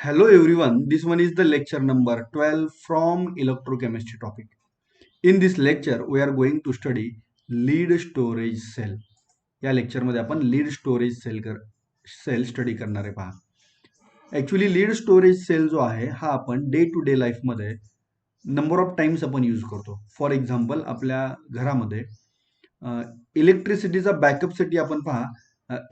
Hello everyone, this one is the lecture number 12 from electrochemistry topic. In this lecture, we are going to study lead storage cell. या लेक्चरमध्ये आपण lead storage sale study करणार आहे पहा. Actually lead storage sale जो आहे हा आपण डे टू डे लाईफमध्ये नंबर ऑफ टाइम्स आपण यूज करतो. फॉर एक्झाम्पल आपल्या घरामध्ये इलेक्ट्रिसिटीचा बॅकअपसाठी आपण पहा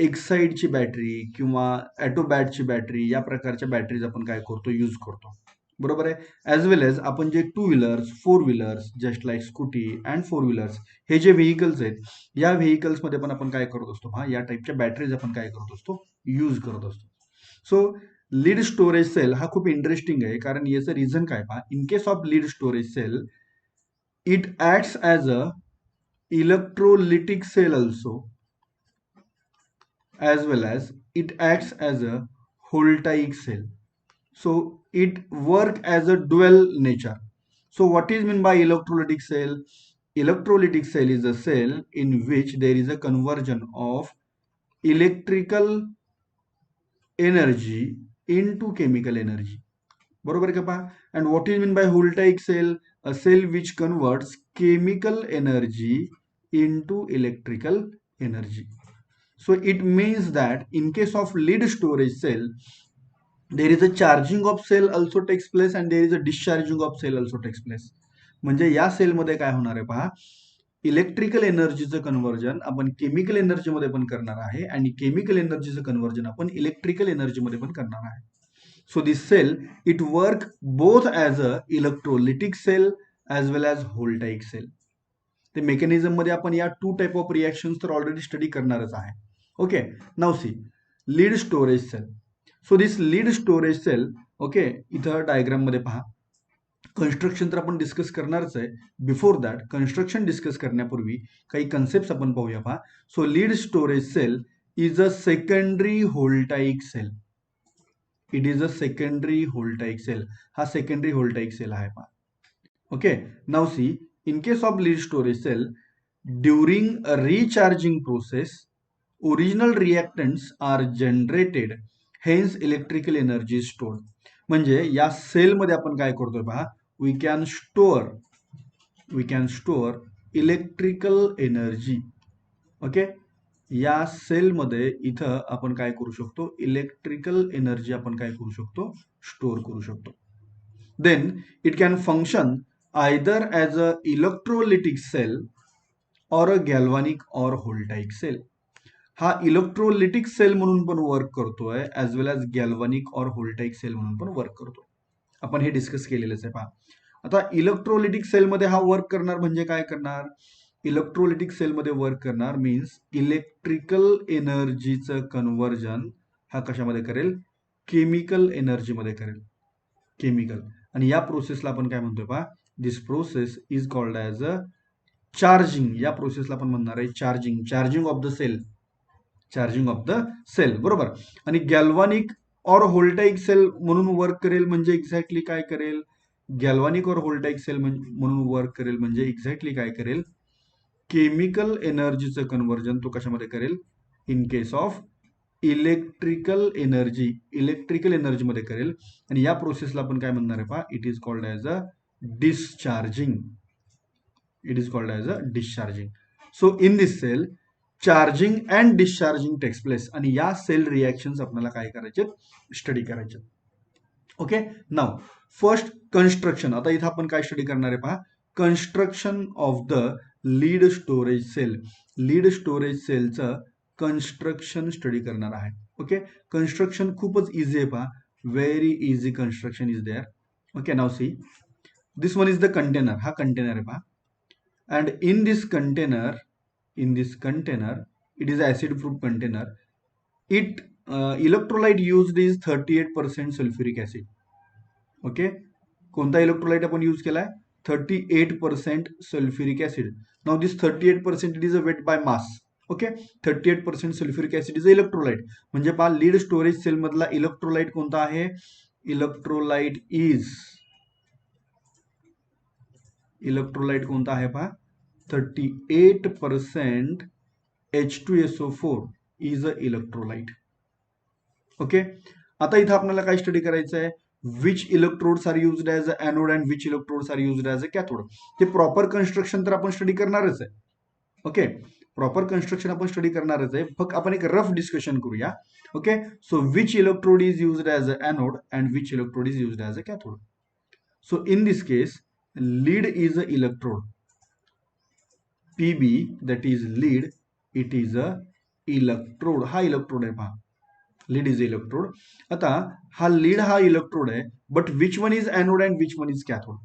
एक्साईडची बॅटरी किंवा ॲटोबॅटची बॅटरी या प्रकारच्या बॅटरीज आपण काय करतो यूज करतो. बरोबर आहे. ॲज वेल एज आपण जे two wheelers, four wheelers, just like scooty and four wheelers हे जे व्हेकल्स आहेत या व्हेकल्समध्ये पण आपण काय करत असतो पहा या टाईपच्या बॅटरीज आपण काय करत असतो यूज करत असतो. सो लीड स्टोरेज सेल हा खूप इंटरेस्टिंग आहे कारण याचं रिझन काय पहा. In case of lead storage cell it acts as a electrolytic cell also, as well as it acts as a voltaic cell. So it work as a dual nature. So what is meant by electrolytic cell? Electrolytic cell is a cell in which there is a conversion of electrical energy into chemical energy. बरोबर का पहा. And what is meant by voltaic cell? A cell which converts chemical energy into electrical energy. So it means that in case of lead storage cell, there is a charging of cell also takes place and there is a discharging of cell also takes place. म्हणजे या सेलमध्ये काय होणार आहे पहा, electrical एनर्जीचं conversion आपण chemical एनर्जीमध्ये पण करणार आहे आणि केमिकल एनर्जीचं कन्व्हर्जन आपण इलेक्ट्रिकल एनर्जीमध्ये पण करणार आहे. So this cell, it work both as a electrolytic cell as well as voltaic cell. ते मेकॅनिझम मध्ये आपण या टू टाइप ऑफ रिएक्शन्स तर ऑलरेडी स्टडी करणारच आहे. ओके, नाव see lead storage cell. So this lead storage cell, okay, इथं diagram मध्ये पहा. कन्स्ट्रक्शन तर आपण डिस्कस करणारच आहे. बिफोर दॅट कन्स्ट्रक्शन डिस्कस करण्यापूर्वी काही कन्सेप्ट आपण पाहूया पहा. So lead storage cell is a secondary voltaic cell. It is a secondary voltaic cell. हा सेकंडरी व्होल्टाइक सेल आहे पहा. Okay, now see in case of lead storage cell during a recharging process original reactants are generated, hence electrical energy is stored. म्हणजे या sale मध्ये आपण काय करतोय पहा, we can store electrical energy. Okay, या सेल मध्ये इथं आपण काय करू शकतो, इलेक्ट्रिकल एनर्जी आपण काय करू शकतो, स्टोअर करू शकतो. Then it can function either as a electrolytic cell or a galvanic or voltaic cell. हा इलेक्ट्रोलिटिक सेल म्हणून पण वर्क करतोय ऍज वेल एज गॅल्व्हॅनिक और व्होल्टाइक सेल म्हणून पण वर्क करतोय. आपण हे डिस्कस केलेलंच आहे पहा. आता इलेक्ट्रोलिटिक सेल मध्ये हा वर्क करणार म्हणजे काय करणार, इलेक्ट्रोलिटिक सेल मध्ये वर्क करणार मीन्स इलेक्ट्रिकल एनर्जीचं कन्व्हर्जन हा कशामध्ये करेल, केमिकल एनर्जीमध्ये करेल. केमिकल. आणि या प्रोसेसला आपण काय म्हणतोय पहा, this process is called as a charging. या प्रोसेसला आपण म्हणणार आहे charging, charging of the cell, charging of the cell. बरोबर. आणि गॅल्व्हॅनिक और व्होल्टाइक सेल म्हणून वर्क करेल म्हणजे एक्झॅक्टली काय करेल, गॅल्व्हॅनिक और व्होल्टाइक सेल म्हणून वर्क करेल म्हणजे एक्झॅक्टली काय करेल, केमिकल एनर्जीचं कन्व्हर्जन तो कशामध्ये करेल, इन केस ऑफ इलेक्ट्रिकल एनर्जीमध्ये करेल. आणि या प्रोसेसला आपण काय म्हणणार आहे पहा, it is called as a discharging. It is called as a discharging. So in this cell charging and discharging takes place. आणि या सेल रिॲक्शन्स आपल्याला काय करायचे, स्टडी करायचे. Okay, now first construction. आता इथं आपण काय स्टडी करणार आहे पहा, construction of the lead storage cell. Lead storage सेलचं कन्स्ट्रक्शन स्टडी करणार आहे. ओके, कन्स्ट्रक्शन खूपच इझी आहे पहा, very easy construction is there. Okay, नाव see this one is the container. हा कंटेनर आहे पहा. And in this container it is acid proof container. It electrolyte used is 38% sulfuric acid. Okay, कोणता electrolyte आपण use केलाय, 38% sulphuric acid. Now this 38% it is a weight by mass. Okay, 38% sulphuric acid is a electrolyte. म्हणजे पहा lead storage cell मधला electrolyte कोणता आहे, electrolyte कोणता आहे पहा, 38% H2SO4 is a electrolyte. Okay, आता इथं आपल्याला काय स्टडी करायचं आहे, which electrodes are used as a anode and which electrodes are used as a cathode. ते प्रॉपर कन्स्ट्रक्शन तर आपण स्टडी करणारच आहे. ओके, प्रॉपर कन्स्ट्रक्शन आपण स्टडी करणारच आहे, फक्त आपण एक रफ डिस्कशन करूया. Okay, so which electrode is used as a anode and which electrode is used as a cathode. So in this case lead is a electrode, Pb, that is lead, it is a electrode. हा electrode आहे पहा, lead is electrode. आता हा lead हा electrode आहे, but which one is anode and which one is cathode.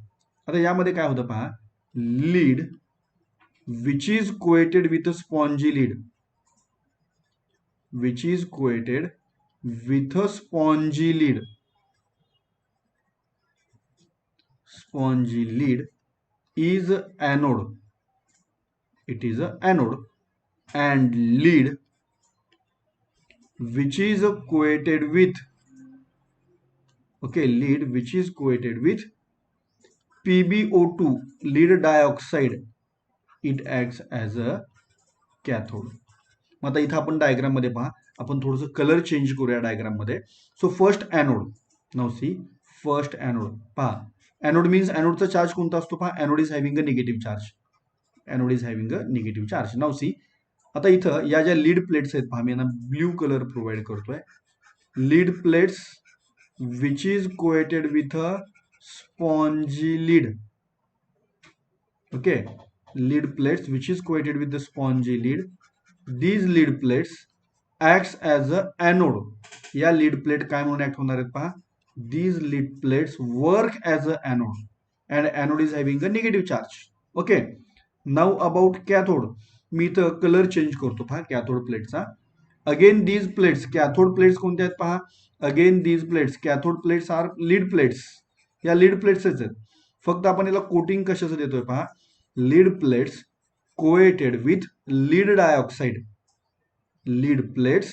आता यामध्ये काय होतं पहा, lead which is coated with a spongy lead, which is coated with a spongy lead, spongy lead is anode, it is a anode, and lead which is coated with, okay, lead which is coated with PbO2, lead dioxide, it acts as a cathode. मग आता इथं आपण diagram मध्ये पहा, आपण थोडंसं colour change करूया diagram मध्ये. So first anode, now see first anode पहा. एनोड मीन्स एनोडचा चार्ज कोणता असतो पहा, anode is having a negative charge, anode is having a negative charge. Now see आता इथं या ज्या लीड प्लेट्स आहेत पहा, मी यांना ब्ल्यू कलर प्रोव्हाइड करतोय. Lead plates which is coated with a spongy lead. Okay, lead plates which is coated with the spongy lead. These lead plates acts as a anode. या lead plate काय म्हणून act होणार आहेत पहा, these lead plates work as a anode and anode is having a negative charge. Okay, now about cathode. मी इथं colour change करतो पहा cathode प्लेटचा. Again these plates, cathode plates कोणत्या आहेत पहा, again these plates, cathode plates are lead plates, या lead प्लेट्सच आहेत. फक्त आपण याला कोटिंग कशाचं देतोय पहा, lead plates coated with lead dioxide, lead plates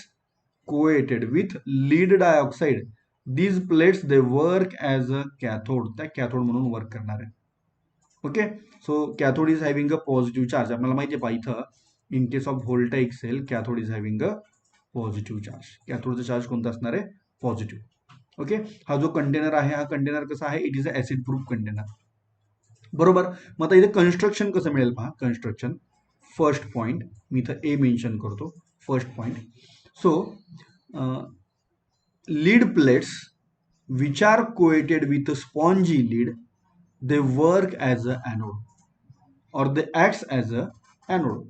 coated with lead dioxide. These plates they work as a cathode, त्या कॅथोड म्हणून वर्क करणार आहे. Okay, so cathode is having a positive charge. आपल्याला माहिती आहे पहा इथं in case of voltaic cell cathode is having a positive charge. कॅथोडचा चार्ज कोणता असणार आहे, पॉझिटिव्ह. ओके, हा जो कंटेनर आहे, हा कंटेनर कसा आहे, it is a acid proof container. बरोबर. मग आता इथे कन्स्ट्रक्शन कसं मिळेल पहा, कन्स्ट्रक्शन फर्स्ट पॉइंट मी इथं ए मेन्शन करतो, first point. So lead plates which are coated with spongy lead, they work as a anode or they acts as a anode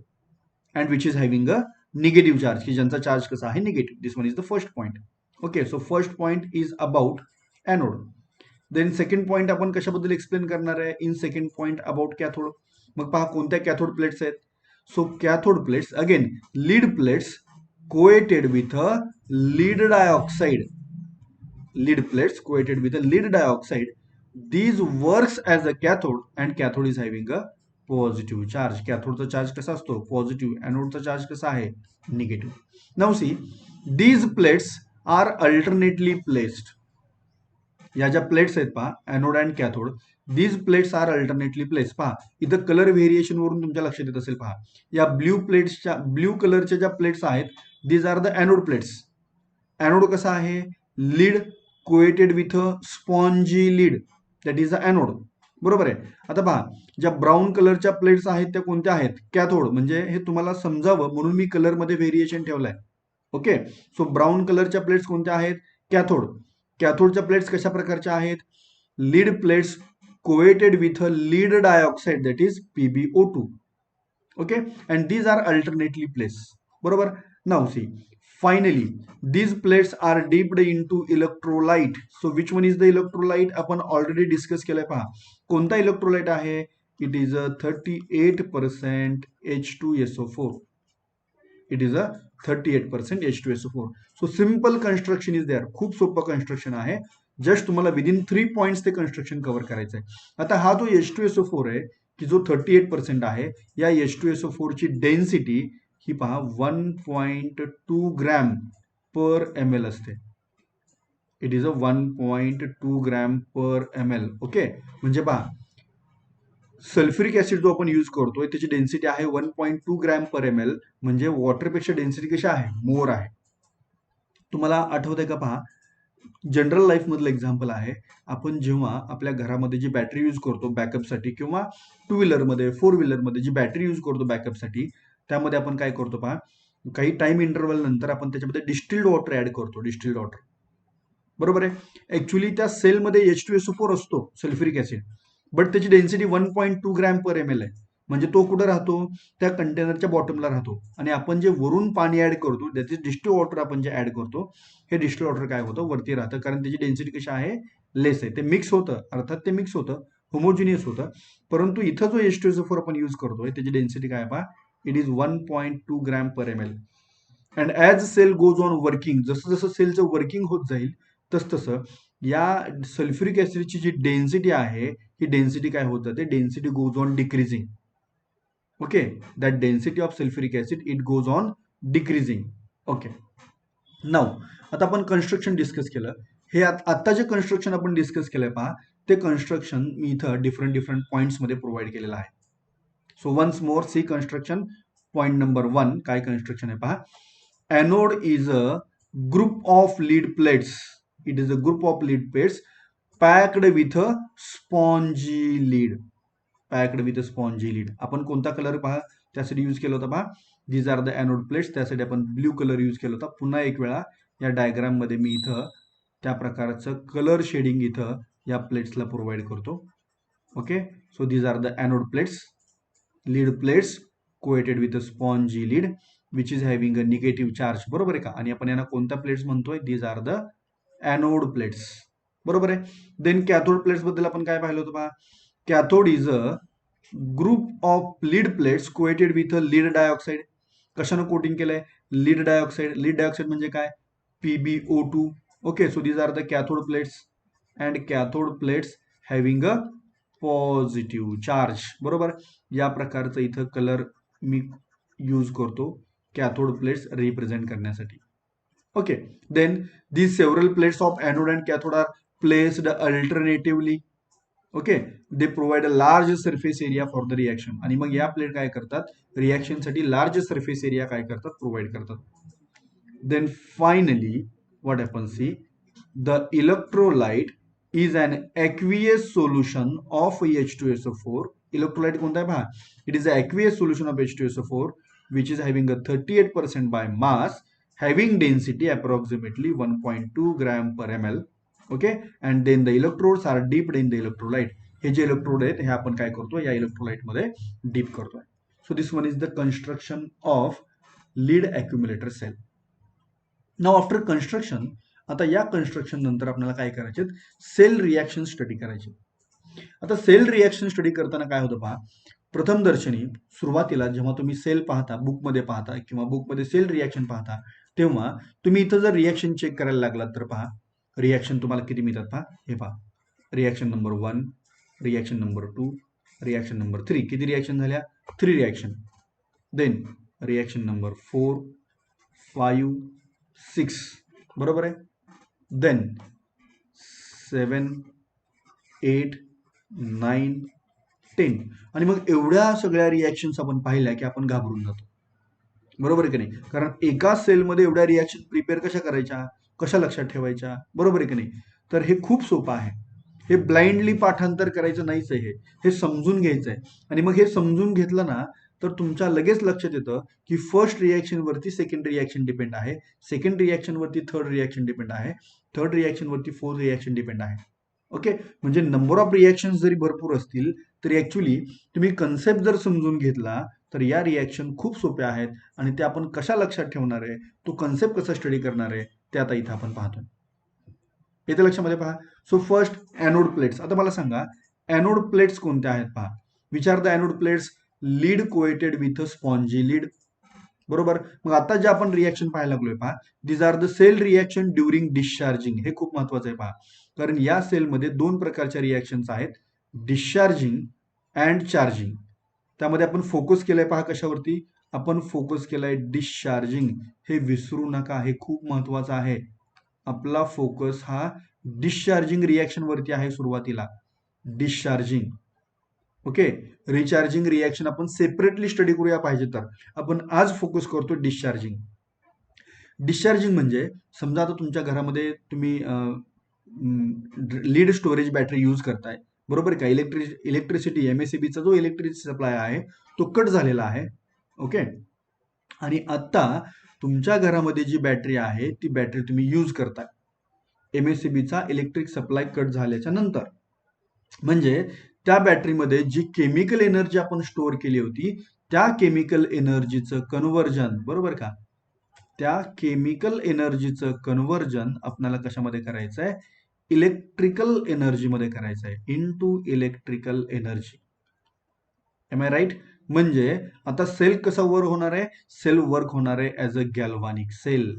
and which is having a negative charge, की ज्यांचा charge कसा आहे, negative. This one is the first point. Okay, so first point is about anode. Then second point आपण कशाबद्दल explain करणार आहे, in second point about cathode. मग पहा कोणत्या कॅथोड प्लेट्स आहेत. So cathode plates again lead plates coated with a lead dioxide, lead plates coated with a lead dioxide. These works as a cathode and cathode is having a positive charge. कॅथोडचा charge कसा असतो, positive. एनोडचा charge कसा आहे, negative. Now see these plates are alternately placed. या ज्या plates आहेत पहा, anode and cathode, these plates are alternately place. पहा इथं कलर व्हेरिएशन वरून तुमच्या लक्षात येत असेल पहा, या ब्ल्यू कलरच्या ज्या प्लेट्स आहेत, these are the anode plates. Anode कसा आहे, lead coated with a spongy lead, that is a anode. बरोबर आहे. आता पहा ज्या ब्राऊन कलरच्या प्लेट्स आहेत त्या कोणत्या आहेत, कॅथोड. म्हणजे हे तुम्हाला समजावं म्हणून मी कलरमध्ये व्हेरिएशन ठेवलाय. ओके, सो ब्राऊन कलरच्या प्लेट्स कोणत्या आहेत, कॅथोड. कॅथोडच्या प्लेट्स कशा प्रकारच्या आहेत, lead plates coated with a lead dioxide, that is PbO2. Okay, and these are alternately place. बरोबर. Now see finally these plates are dipped into electrolyte. So which one is the electrolyte, आपण already discuss केलंय पहा. कोणता electrolyte आहे, it is a 38% H2SO4. It is a 38% H2SO4. So simple construction is there. खूप सोपं construction आहे. Just तुम्हाला within 3 points ते कन्स्ट्रक्शन कव्हर करायचं आहे. आता हा जो H2SO4 आहे, की जो 38% आहे, या H2SO4 ची डेन्सिटी ही पहा 1.2 ग्रॅम पर ml असते. It is a 1.2 gram per ml. Okay, म्हणजे पहा सल्फ्युरिक ऍसिड जो आपण यूज करतोय त्याची डेन्सिटी आहे 1.2 ग्रॅम पर ml. म्हणजे वॉटरपेक्षा डेन्सिटी कशी आहे, मोर आहे. तुम्हाला आठवतंय का पहा, जनरल लाईफ मधलं एक्झाम्पल आहे. आपण जेव्हा आपल्या घरामध्ये जी बॅटरी यूज करतो बॅकअपसाठी किंवा टू व्हीलरमध्ये, फोर व्हीलरमध्ये जी बॅटरी यूज करतो बॅकअपसाठी, त्यामध्ये आपण काय करतो पहा, काही टाइम इंटरव्हल नंतर आपण त्याच्यामध्ये डिस्टिल्ड वॉटर ऍड करतो. डिस्टिल्ड वॉटर, बरोबर आहे. ऍक्च्युली त्या सेलमध्ये H2SO4 असतो, सल्फ्युरिक ऍसिड, बट त्याची डेन्सिटी 1.2 ग्रॅम पर ml आहे. म्हणजे तो कुठं राहतो, त्या कंटेनरच्या बॉटमला राहतो. आणि आपण जे वरून पाणी ऍड करतो, त्याचे डिस्टिल्ड वॉटर आपण जे ऍड करतो, हे डिस्टिल्ड वॉटर काय होतं, वरती राहतं, कारण त्याची डेन्सिटी कशी आहे, लेस आहे. ते मिक्स होतं, अर्थात ते मिक्स होतं, होमोजिनियस होतं. परंतु इथं जो H2SO4 आपण यूज करतोय त्याची डेन्सिटी काय पहा, it is 1.2 gram per ml. And as cell goes on working, जसं जसं सेलचं वर्किंग होत जाईल तसं या सल्फ्युरिक ऍसिडची जी डेन्सिटी आहे, ही डेन्सिटी काय होत जाते, density goes on decreasing. Okay, that density of sulphuric acid it goes on decreasing. Okay, now आता आपण कन्स्ट्रक्शन डिस्कस केलं. हे आता जे कन्स्ट्रक्शन आपण डिस्कस केलंय पहा, ते कन्स्ट्रक्शन मी इथं डिफरंट डिफरंट पॉईंट्समध्ये प्रोव्हाइड केलेलं आहे. So once more see construction. Point number 1 काय कन्स्ट्रक्शन आहे पहा. Anode is a group of lead plates. It is a group of lead plates packed with a spongy lead. Packed with a spongy lead. आपण कोणता colour पहा त्यासाठी use केला होता पहा, these are the anode plates. त्यासाठी आपण blue colour use केला होता. पुन्हा एक वेळा या डायग्राम मध्ये मी इथं त्या प्रकारचं कलर शेडिंग इथं या प्लेट्सला प्रोव्हाइड करतो. Okay, so these are the anode plates, lead plates coated with a spongy lead which is having a negative charge. बरोबर आहे का. आणि आपण यांना कोणत्या प्लेट्स म्हणतोय, these are the anode plates. बरोबर आहे. देन कॅथोड प्लेट्स बद्दल आपण काय पाहिलं होतं पहा. Cathode is a group of lead plates coated with a lead dioxide. कशानं कोटिंग केलंय, लीड डायऑक्साइड. लीड डायऑक्साइड म्हणजे काय, PbO2. Okay, so these are the cathode plates and cathode plates having a positive charge. बरोबर, या प्रकारचं इथं colour मी use करतो कॅथोड प्लेट्स रिप्रेझेंट करण्यासाठी. Okay, then these several plates of anode and cathode are placed alternatively. Okay, they provide a large surface area for the reaction. आणि मग या प्लेट काय करतात, रिएक्शनसाठी लार्ज सरफेस एरिया काय करतात, प्रोव्हाइड करतात. Then finally what happen, see the electrolyte is an aqueous solution of H2SO4. Electrolyte कोणता आहे पहा, it is a aqueous solution of H2SO4 which is having a 38% by mass, having density approximately 1.2 gram per ml. Okay, and then the electrodes are dipped in the electrolyte. हे जे electrode आहेत हे आपण काय करतो, या इलेक्ट्रोलाइट मध्ये dip करतोय. So this one is the construction of lead accumulator cell. Now after construction, आता या कन्स्ट्रक्शन नंतर आपल्याला काय करायचे, सेल रिएक्शन स्टडी करायचे. आता सेल रिएक्शन स्टडी करताना काय होतं पहा, प्रथम दर्शनी सुरुवातीला जेव्हा तुम्ही सेल पाहता, बुकमध्ये पाहता किंवा बुकमध्ये सेल रिएक्शन पाहता, तेव्हा तुम्ही इथं जर रिएक्शन चेक करायला लागलात तर पहा, रिएक्शन तुम्हाला किती मिळतात पहा. हे पहा, reaction number 1, reaction number 2, reaction number 3. किती रिएक्शन झाल्या, 3 रिएक्शन. Then reaction number 4, 5, 6. बरोबर आहे. देन 7, 8, 9, 10. आणि मग एवढ्या सगळ्या रिएक्शन्स आपण पाहिल्या की आपण घाबरून जातो. बरोबर आहे की नाही, कारण एका सेलमध्ये एवढ्या रिएक्शन प्रिपेअर कशा करायच्या, कशा लक्षात ठेवायच्या, बरोबर आहे की नाही. तर हे खूप सोपं आहे. हे ब्लाइंडली पाठांतर करायचं नाहीच आहे, हे समजून घ्यायचं आहे. आणि मग हे समजून घेतलं ना तर तुमच्या लगेच लक्षात येतं की फर्स्ट रिएक्शन वरती सेकंड रिएक्शन डिपेंड आहे, सेकंड रिएक्शन वरती थर्ड रिएक्शन डिपेंड आहे, थर्ड रिएक्शन वरती फोर्थ रिएक्शन डिपेंड आहे. ओके, म्हणजे नंबर ऑफ रिएक्शन जरी भरपूर असतील तरी ऍक्च्युली तुम्ही कन्सेप्ट जर समजून घेतला तर या रिएक्शन खूप सोप्या आहेत. आणि ते आपण कशा लक्षात ठेवणार आहे, तो कन्सेप्ट कसा स्टडी करणार आहे, ते आता इथं आपण पाहतो. येते लक्षामध्ये पहा. So first anode plates. आता मला सांगा एनोड प्लेट्स कोणत्या आहेत पहा. Which are the anode plates, lead coated with spongy lead. बरोबर, मग आता जे आपण रिएक्शन पाहायला लागलोय पहा, these are the cell reaction during discharging. हे खूप महत्वाचं आहे पहा, कारण या सेलमध्ये 2 प्रकारच्या रिएक्शन्स आहेत, डिस्चार्जिंग अँड चार्जिंग. त्यामध्ये आपण फोकस केलंय पहा कशावरती, आपण फोकस केलाय डिस्चार्जिंग. हे विसरू नका, हे खूप महत्वाचं आहे. आपला फोकस हा डिस्चार्जिंग रिएक्शन वरती आहे सुरुवातीला, डिस्चार्जिंग. ओके, रिचार्जिंग रिएक्शन आपण सेपरेटली स्टडी करूया पाहिजे तर, आपण आज फोकस करतो डिस्चार्जिंग. डिस्चार्जिंग म्हणजे समजा आता तुमच्या घरामध्ये तुम्ही लीड स्टोरेज बॅटरी यूज करताय, बरोबर का? इलेक्ट्रिसिटी MSEBीचा जो इलेक्ट्रिसिटी सप्लाय आहे तो कट झालेला आहे. ओके, आणि आता तुमच्या घरामध्ये जी बॅटरी आहे ती बॅटरी तुम्ही यूज करताय MSEBीचा इलेक्ट्रिक सप्लाय कट झाल्याच्या नंतर. म्हणजे त्या बॅटरीमध्ये जी केमिकल एनर्जी आपण स्टोअर केली होती त्या केमिकल एनर्जीचं कन्व्हर्जन, बरोबर का, त्या केमिकल एनर्जीचं कन्व्हर्जन आपल्याला कशामध्ये करायचं आहे? इलेक्ट्रिकल एनर्जीमध्ये करायचं आहे, into electrical energy. Am I right? म्हणजे आता सेल कसा वर्क होणार आहे? सेल वर्क होणार आहे as a galvanic cell.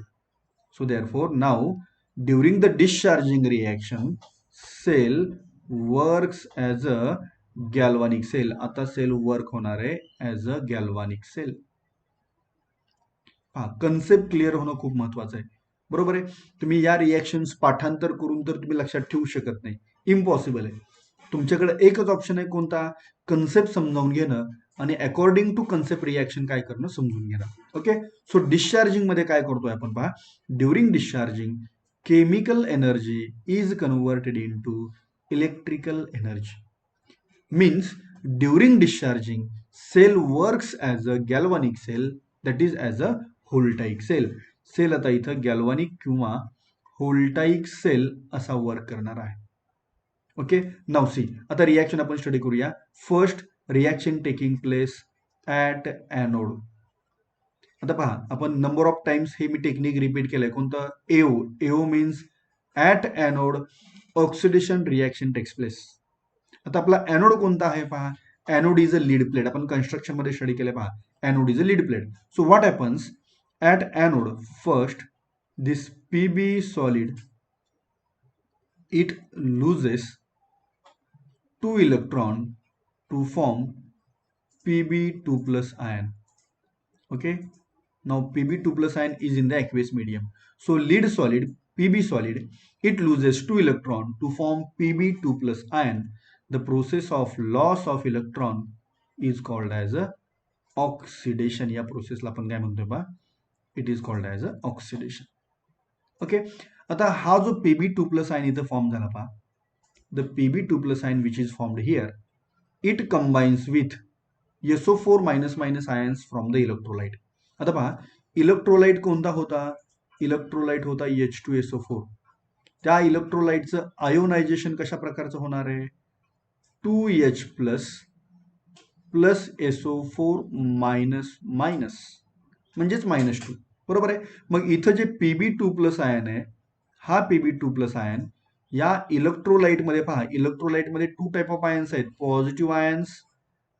So therefore now during the discharging reaction cell works as a galvanic cell. आता सेल वर्क होणार आहे ॲज अ गॅल्व्हॅनिक सेल. हा कन्सेप्ट क्लिअर होणं खूप महत्वाचं आहे, बरोबर आहे. तुम्ही या रिएक्शन्स पाठांतर करून तर तुम्ही लक्षात ठेवू शकत नाही, इम्पॉसिबल आहे. तुमच्याकडे एकच ऑप्शन आहे, कोणता? कन्सेप्ट समजावून घेणं आणि अकॉर्डिंग टू कन्सेप्ट रिएक्शन काय करणं समजून घेणं. ओके, सो डिस्चार्जिंग मध्ये काय करतोय आपण पहा. During discharging chemical energy is converted into electrical energy. Means during discharging cell works as a galvanic cell, that is as a voltaic cell. Cell आता इथं गॅल्व्हॅनिक किंवा व्होल्टाइक सेल असा work करणार आहे. ओके, नाउ सी, आता reaction आपण study करूया. First reaction taking place at anode. आता पहा, आपण नंबर ऑफ टाइम्स हे मी टेक्निक रिपीट केलंय. कोणतं? AO. AO means at anode oxidation reaction takes place. आता आपला ॲनोड कोणता आहे पहा. Anode is a lead plate. आपण कन्स्ट्रक्शन मध्ये स्टडी केले पहा. Anode is a lead plate. So what happens at anode? First this PB solid, it loses 2 electron to form Pb2 plus ion. Okay, now Pb2 plus ion is in the aqueous medium. So lead solid, PB solid, it loses 2 electron to form Pb2 plus ion. The process of loss of electron is called as a oxidation. या प्रोसेसला आपण काय म्हणतो बा? It is called as a oxidation. Okay, आता हा जो Pb2 plus ion इथं फॉर्म झाला पहा. The Pb2 plus ion which is formed here, it combines with SO4 minus minus ions from the electrolyte. आता पहा, इलेक्ट्रोलाइट कोणता होता? इलेक्ट्रोलाइट होता H2SO4. त्या इलेक्ट्रोलाइटचं आयोनायझेशन कशा प्रकारचं होणार आहे? 2H plus plus SO4 minus minus म्हणजेच -2, बरोबर आहे. मग इथं जे Pb2 प्लस आयन आहे, हा Pb2 प्लस आयन या इलेक्ट्रोलाइट मध्ये पहा, इलेक्ट्रोलाइट मध्ये 2 टाइप ऑफ आयन्स आहेत, positive ions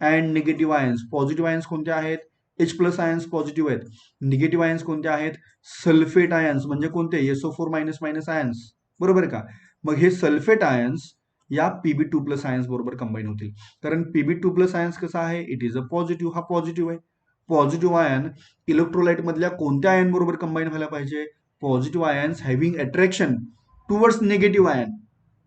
and negative ions. Positive ions कोणते आहेत? H प्लस आयन्स पॉझिटिव्ह आहेत. निगेटिव्ह आयन्स कोणते आहेत? Sulphate ions. म्हणजे कोणते? SO4 मायनस मायनस आयन्स, बरोबर का. मग हे सल्फेट आयन्स या Pb2 प्लस आयन्स बरोबर कंबाईन होतील. कारण Pb2 प्लस आयन्स कसा आहे? It is a positive. हा पॉझिटिव्ह आहे. पॉझिटिव्ह आयन इलेक्ट्रोलाइट मधल्या कोणत्या आयन बरोबर कंबाईन व्हायला पाहिजे? Positive ions having attraction towards negative ion,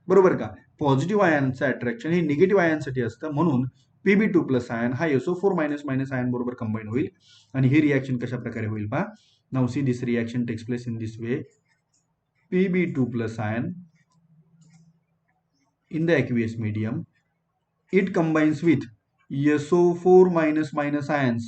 बरोबर का. पॉझिटिव्ह आयनचं अट्रॅक्शन हे निगेटिव्ह आयनसाठी असतं, म्हणून Pb2 प्लस आयन हा SO4 मायनस मायनस आयन बरोबर कंबाईन होईल. आणि ही रिएक्शन कशा प्रकारे होईल पहा. Now see this reaction takes place in this way. Pb2 plus ion in the aqueous medium, it combines with SO4 minus minus ions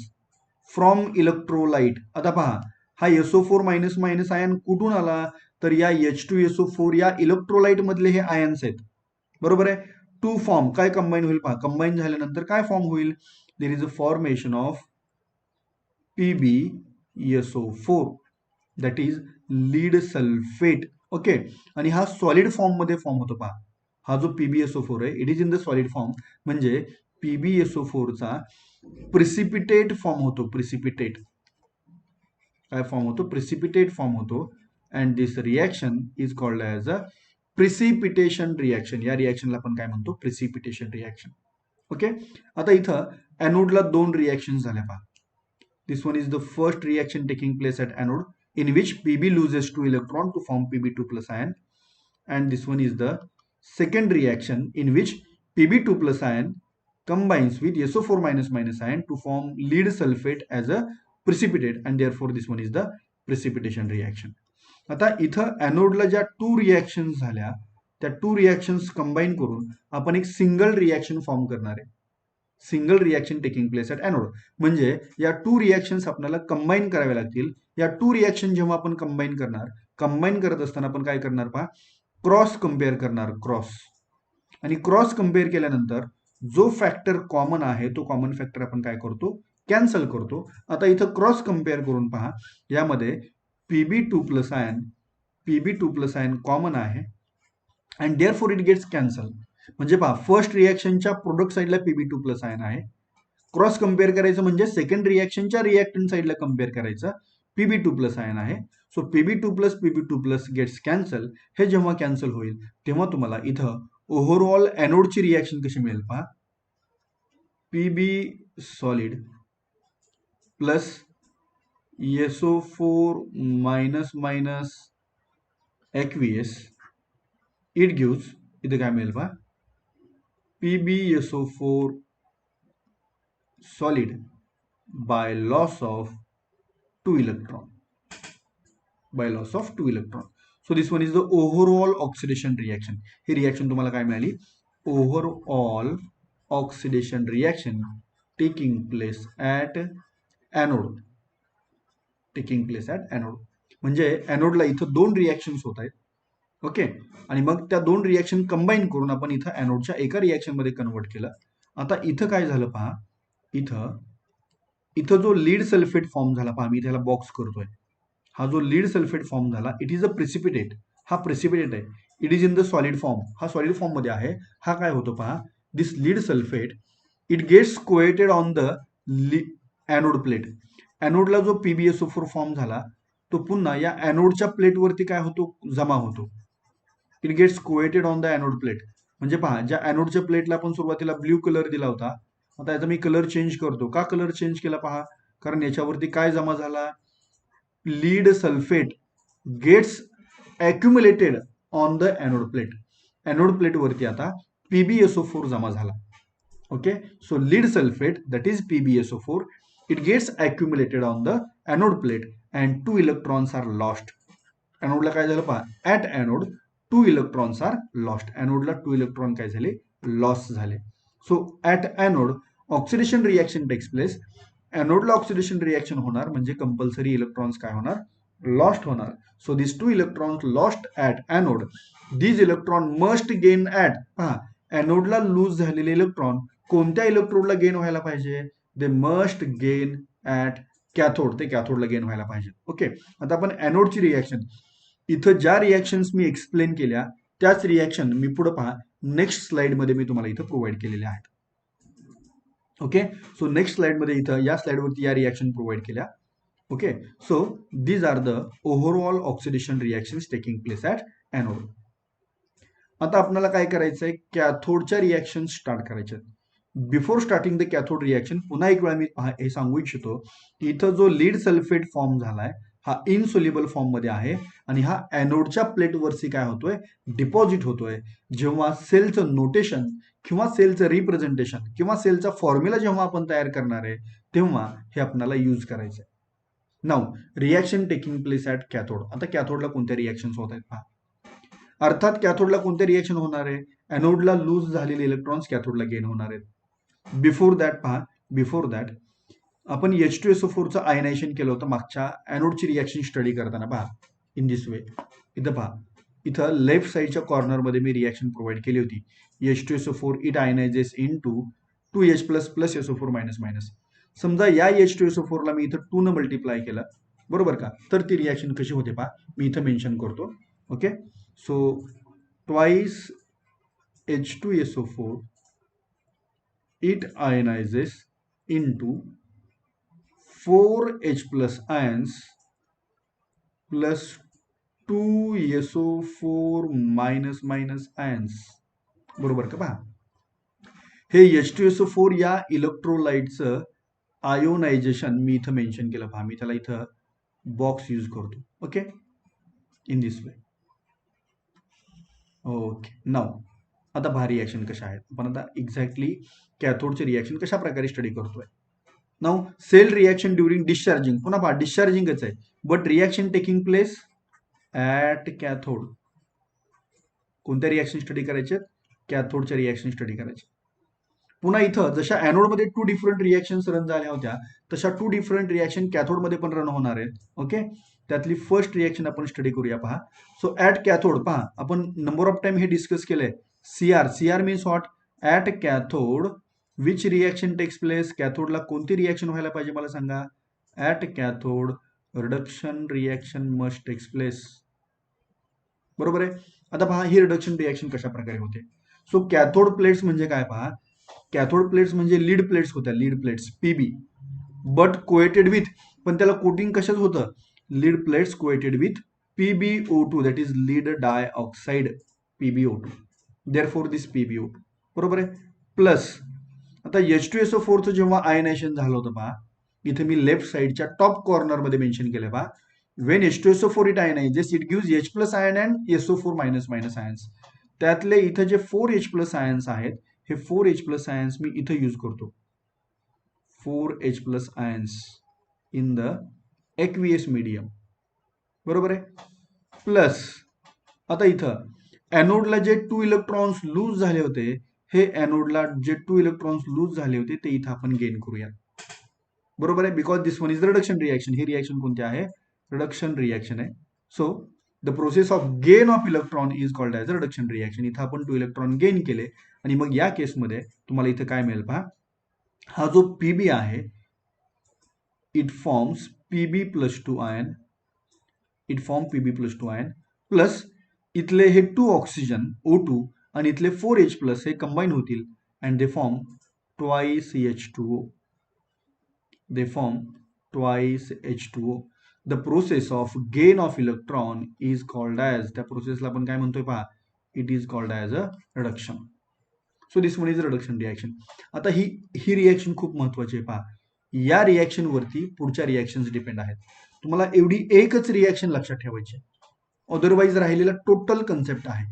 from electrolyte. आता पहा, हा SO4 मायनस मायनस आयन कुठून आला? तर या H2SO4 या इलेक्ट्रोलाइट मधले हे आयन्स आहेत, बरोबर आहे. टू फॉर्म काय कंबाईन होईल पहा. कंबाईन झाल्यानंतर काय फॉर्म होईल? There is a formation of PbSO4, that is lead sulphate. Okay, आणि हा सॉलिड फॉर्म मध्ये फॉर्म होतो पहा. हा जो PbSO4 आहे, it is in the solid form. म्हणजे PbSO4 चा प्रिसिपिटेट फॉर्म होतो. प्रिसिपिटेट काय फॉर्म होतो? प्रिसिपिटेट फॉर्म होतो. And this reaction is called as a precipitation reaction. या रिएक्शनला आपण काय म्हणतो? Precipitation reaction. ओके, आता इथं ॲनोडला 2 रिएक्शन झाल्या पहा. This one is the first reaction taking place at anode, in which Pb loses 2 electron to form Pb2 plus ion, and this one is the second reaction in which Pb2 plus ion combines with SO4 minus minus ion to form lead sulfate as a precipitate, and therefore this one is the precipitation reaction. आता इथं ॲनोडला ज्या 2 reactions झाल्या त्या 2 reactions combine करून आपण एक single reaction form करणार आहे. Single reaction taking place at anode. म्हणजे या 2 रिॲक्शन्स आपल्याला कंबाईन कराव्या लागतील. या 2 रिॲक्शन जेव्हा आपण कंबाईन करत असताना आपण काय करणार पहा, क्रॉस कंपेअर करणार, क्रॉस. आणि क्रॉस कंपेअर केल्यानंतर जो फॅक्टर कॉमन आहे तो कॉमन फॅक्टर आपण काय करतो, कॅन्सल करतो. आता इथं क्रॉस कंपेअर करून पहा, यामध्ये Pb2 आयन कॉमन आहे and therefore it gets cancel. म्हणजे पहा, फर्स्ट रिॲक्शनच्या प्रोडक्ट साईडला Pb2 आयन आहे. क्रॉस कंपेअर करायचं म्हणजे सेकंड रिॲक्शनच्या रिॲक्टंट साईडला कंपेअर करायचं, Pb2 आयन आहे. So Pb2 gets cancel. हे जेव्हा कॅन्सल होईल तेव्हा तुम्हाला इथं ओव्हरऑल ॲनोडची रिॲक्शन कशी मिळेल पहा, Pb solid plus SO4 minus minus aqueous, it gives, इथे काय मिळेल पहा, PbSO4 solid by loss of 2 electron. So this one is the overall oxidation reaction. He reaction तुम्हाला काय मिळाली, overall oxidation reaction taking place at anode. म्हणजे ॲनोडला इथं 2 reactions होत आहेत. ओके, आणि मग त्या 2 रिॲक्शन कंबाईन करून आपण इथं ॲनोडच्या एका रिॲक्शन मध्ये कन्वर्ट केलं. आता इथं काय झालं पहा, इथं जो लीड सल्फेट फॉर्म झाला पहा, मी त्याला बॉक्स करतोय. हा जो लीड सल्फेट फॉर्म झाला, इट इज अ प्रेसिपिटेट. हा प्रेसिपिटेट आहे. It is in the solid form. हा सॉलिड फॉर्म मध्ये आहे. हा काय होतो पहा, this lead sulphate it gets coated on the anode plate. ॲनोडला जो PbSO4 फॉर्म झाला तो पुन्हा या ॲनोडच्या प्लेटवरती काय होतो, जमा होतो. It gets coated on the anode plate. म्हणजे पहा, ज्या ॲनोडच्या प्लेटला आपण सुरुवातीला ब्ल्यू कलर दिला होता, आता याचा मी कलर चेंज करतो. का कलर चेंज केला पहा, कारण याच्यावरती काय जमा झाला, lead sulphate gets accumulated on the anode plate. Anode plate वरती आता PbSO4 जमा झाला. Okay, so lead sulphate that is PbSO4, it gets accumulated on the anode plate and 2 electrons are lost. ॲनोडला काय झालं पहा, at anode 2 electrons are lost. ॲनोडला 2 electron काय झाले, लॉस झाले. So at anode oxidation reaction takes place. ॲनोडला oxidation reaction होणार म्हणजे कंपल्सरी इलेक्ट्रॉन्स काय होणार, लॉस्ट होणार. So this 2 electrons lost at anode, these electron must gain at, पहा ॲनोडला लूज झालेले इलेक्ट्रॉन कोणत्या इलेक्ट्रोडला गेन व्हायला पाहिजे, they must gain at cathode. ते कॅथोडला गेन व्हायला पाहिजे. ओके, आता आपण ॲनोडची रिॲक्शन, इथं ज्या रिॲक्शन्स मी एक्सप्लेन केल्या त्याच रिॲक्शन मी पुढे पहा नेक्स्ट स्लाइडमध्ये मी तुम्हाला इथं प्रोव्हाइड केलेल्या आहेत. ओके, सो नेक्स्ट स्लाइडमध्ये इथं या स्लाइडवरती या रिॲक्शन प्रोव्हाइड केल्या. Okay, so these are the overall oxidation reactions taking place at anode. आता आपल्याला काय करायचंय, कॅथोडच्या रिॲक्शन स्टार्ट करायच्या. Before starting the cathode reaction पुन्हा एक वेळा मी हे सांगू इच्छितो की इथं जो लीड सल्फेट फॉर्म झालाय हा इनसोल्युबल फॉर्म मध्ये आहे आणि हा ॲनोडच्या प्लेटवरती काय होतोय, डिपॉझिट होतोय. जेव्हा सेलचं नोटेशन किंवा सेलचं रिप्रेझेंटेशन किंवा सेलचा फॉर्म्युला जेव्हा आपण तयार करणार आहे तेव्हा हे आपल्याला यूज करायचं आहे. Now reaction taking place at cathode. आता कॅथोडला कोणत्या रिॲक्शन्स होत आहेत पहा. अर्थात कॅथोडला कोणते रिॲक्शन होणार आहे, ॲनोडला लूज झालेले इलेक्ट्रॉन्स कॅथोडला गेन होणार आहेत. बिफोर दॅट पहा, बिफोर दॅट आपण H2SO4चं आयनायझेशन केलं होतं मागच्या ॲनोडची रिॲक्शन स्टडी करताना. पहा इन दिस वे, इथं पहा, इथं लेफ्ट साईडच्या कॉर्नरमध्ये मी रिॲक्शन प्रोव्हाइड केली होती. H2SO4 it ionizes into 2H plus SO4 minus minus. समजा या H2SO4 ला मी इथं 2 न मल्टिप्लाय केलं, बरोबर का, तर ती रिॲक्शन कशी होते पहा, मी इथं मेन्शन करतो. Okay, so twice H2SO4 it ionizes into 4H plus ions plus 2SO4 minus minus ions. बरोबर का पहा, हे H2SO4 या इलेक्ट्रोलाइटचं आयोनायझेशन मी इथं मेन्शन केलं. पहा मी त्याला इथं बॉक्स यूज करतो. Okay, in this way. Okay, now आता पहा रिॲक्शन कशा आहेत. आपण आता एक्झॅक्टली कॅथोडचे रिॲक्शन कशा प्रकारे स्टडी करतोय. Now cell reaction during discharging, पुन्हा पहा डिस्चार्जिंगच आहे, but reaction taking place at cathode. कोणत्या रिएक्शन स्टडी करायचे? कॅथोडच्या रिएक्शन स्टडी करायचे. पुन्हा इथं जशा ॲनोडमध्ये 2 डिफरंट रिएक्शन्स रन झाल्या होत्या, तशा 2 डिफरंट रिएक्शन कॅथोडमध्ये पण रन होणार आहेत. ओके, त्यातली फर्स्ट रिएक्शन आपण स्टडी करूया. पहा, सो ॲट कॅथोड, पहा आपण नंबर ऑफ टाइम हे डिस्कस केलंय. CR, CR means what? At cathode which reaction takes place? कॅथोडला कोणती रिएक्शन व्हायला पाहिजे मला सांगा? At cathode reduction reaction must takes place. बरोबर आहे. आता पहा ही रिडक्शन रिएक्शन कशा प्रकारे होते. सो कॅथोड प्लेट्स म्हणजे काय? पहा, कॅथोड प्लेट्स म्हणजे लीड प्लेट्स होत्या, lead plates Pb, but coated with, पण त्याला कोटिंग कशाच होतं? Lead plates coated with PbO2, that is lead dioxide, PbO2. Therefore this PbO2. बरोबर आहे. प्लस आता H2SO4चं जेव्हा आयनायझेशन झालं होतं, पहा इथे मी लेफ्ट साइडच्या टॉप कॉर्नर मध्ये मेन्शन केलं. पहा, when H2SO4 it ionizes, it gives H plus ion and SO4 minus minus ions. त्यातले इथं जे 4H plus ions आहेत, हे 4H plus ions मी इथं यूज करतो. 4H plus ions in the aqueous medium. बरोबर आहे. प्लस आता इथं ॲनोडला जे 2 इलेक्ट्रॉन्स लूज झाले होते, हे ॲनोडला जे 2 इलेक्ट्रॉन्स लूज झाले होते ते इथं आपण गेन करूया. बरोबर आहे. Because this one is reduction reaction. He reaction कोणती आहे? रिडक्शन रिएक्शन आहे. So the process of gain of electron is called as a reduction reaction. इथं आपण 2 इलेक्ट्रॉन गेन केले आणि मग या केसमध्ये तुम्हाला इथं काय मिळेल? पहा, हा जो पीबी आहे, it forms PB plus 2 ion, it form PB plus 2 ion, plus इथले हे 2 ऑक्सिजन O2 आणि इथले 4H प्लस हे कंबाईन होतील and they form twice H2O. They form twice H2O. The process of gain of electron is called as, त्या प्रोसेसला आपण काय म्हणतोय? पहा, it is called as a reduction. So this one is reduction reaction. आता ही reaction खूप महत्वाची आहे. पहा, या रिएक्शन वरती पुढच्या रिएक्शन्स डिपेंड आहेत. तुम्हाला एवढी एकच रिएक्शन लक्षात ठेवायची, अदरवाईज राहिलेला टोटल कन्सेप्ट आहे.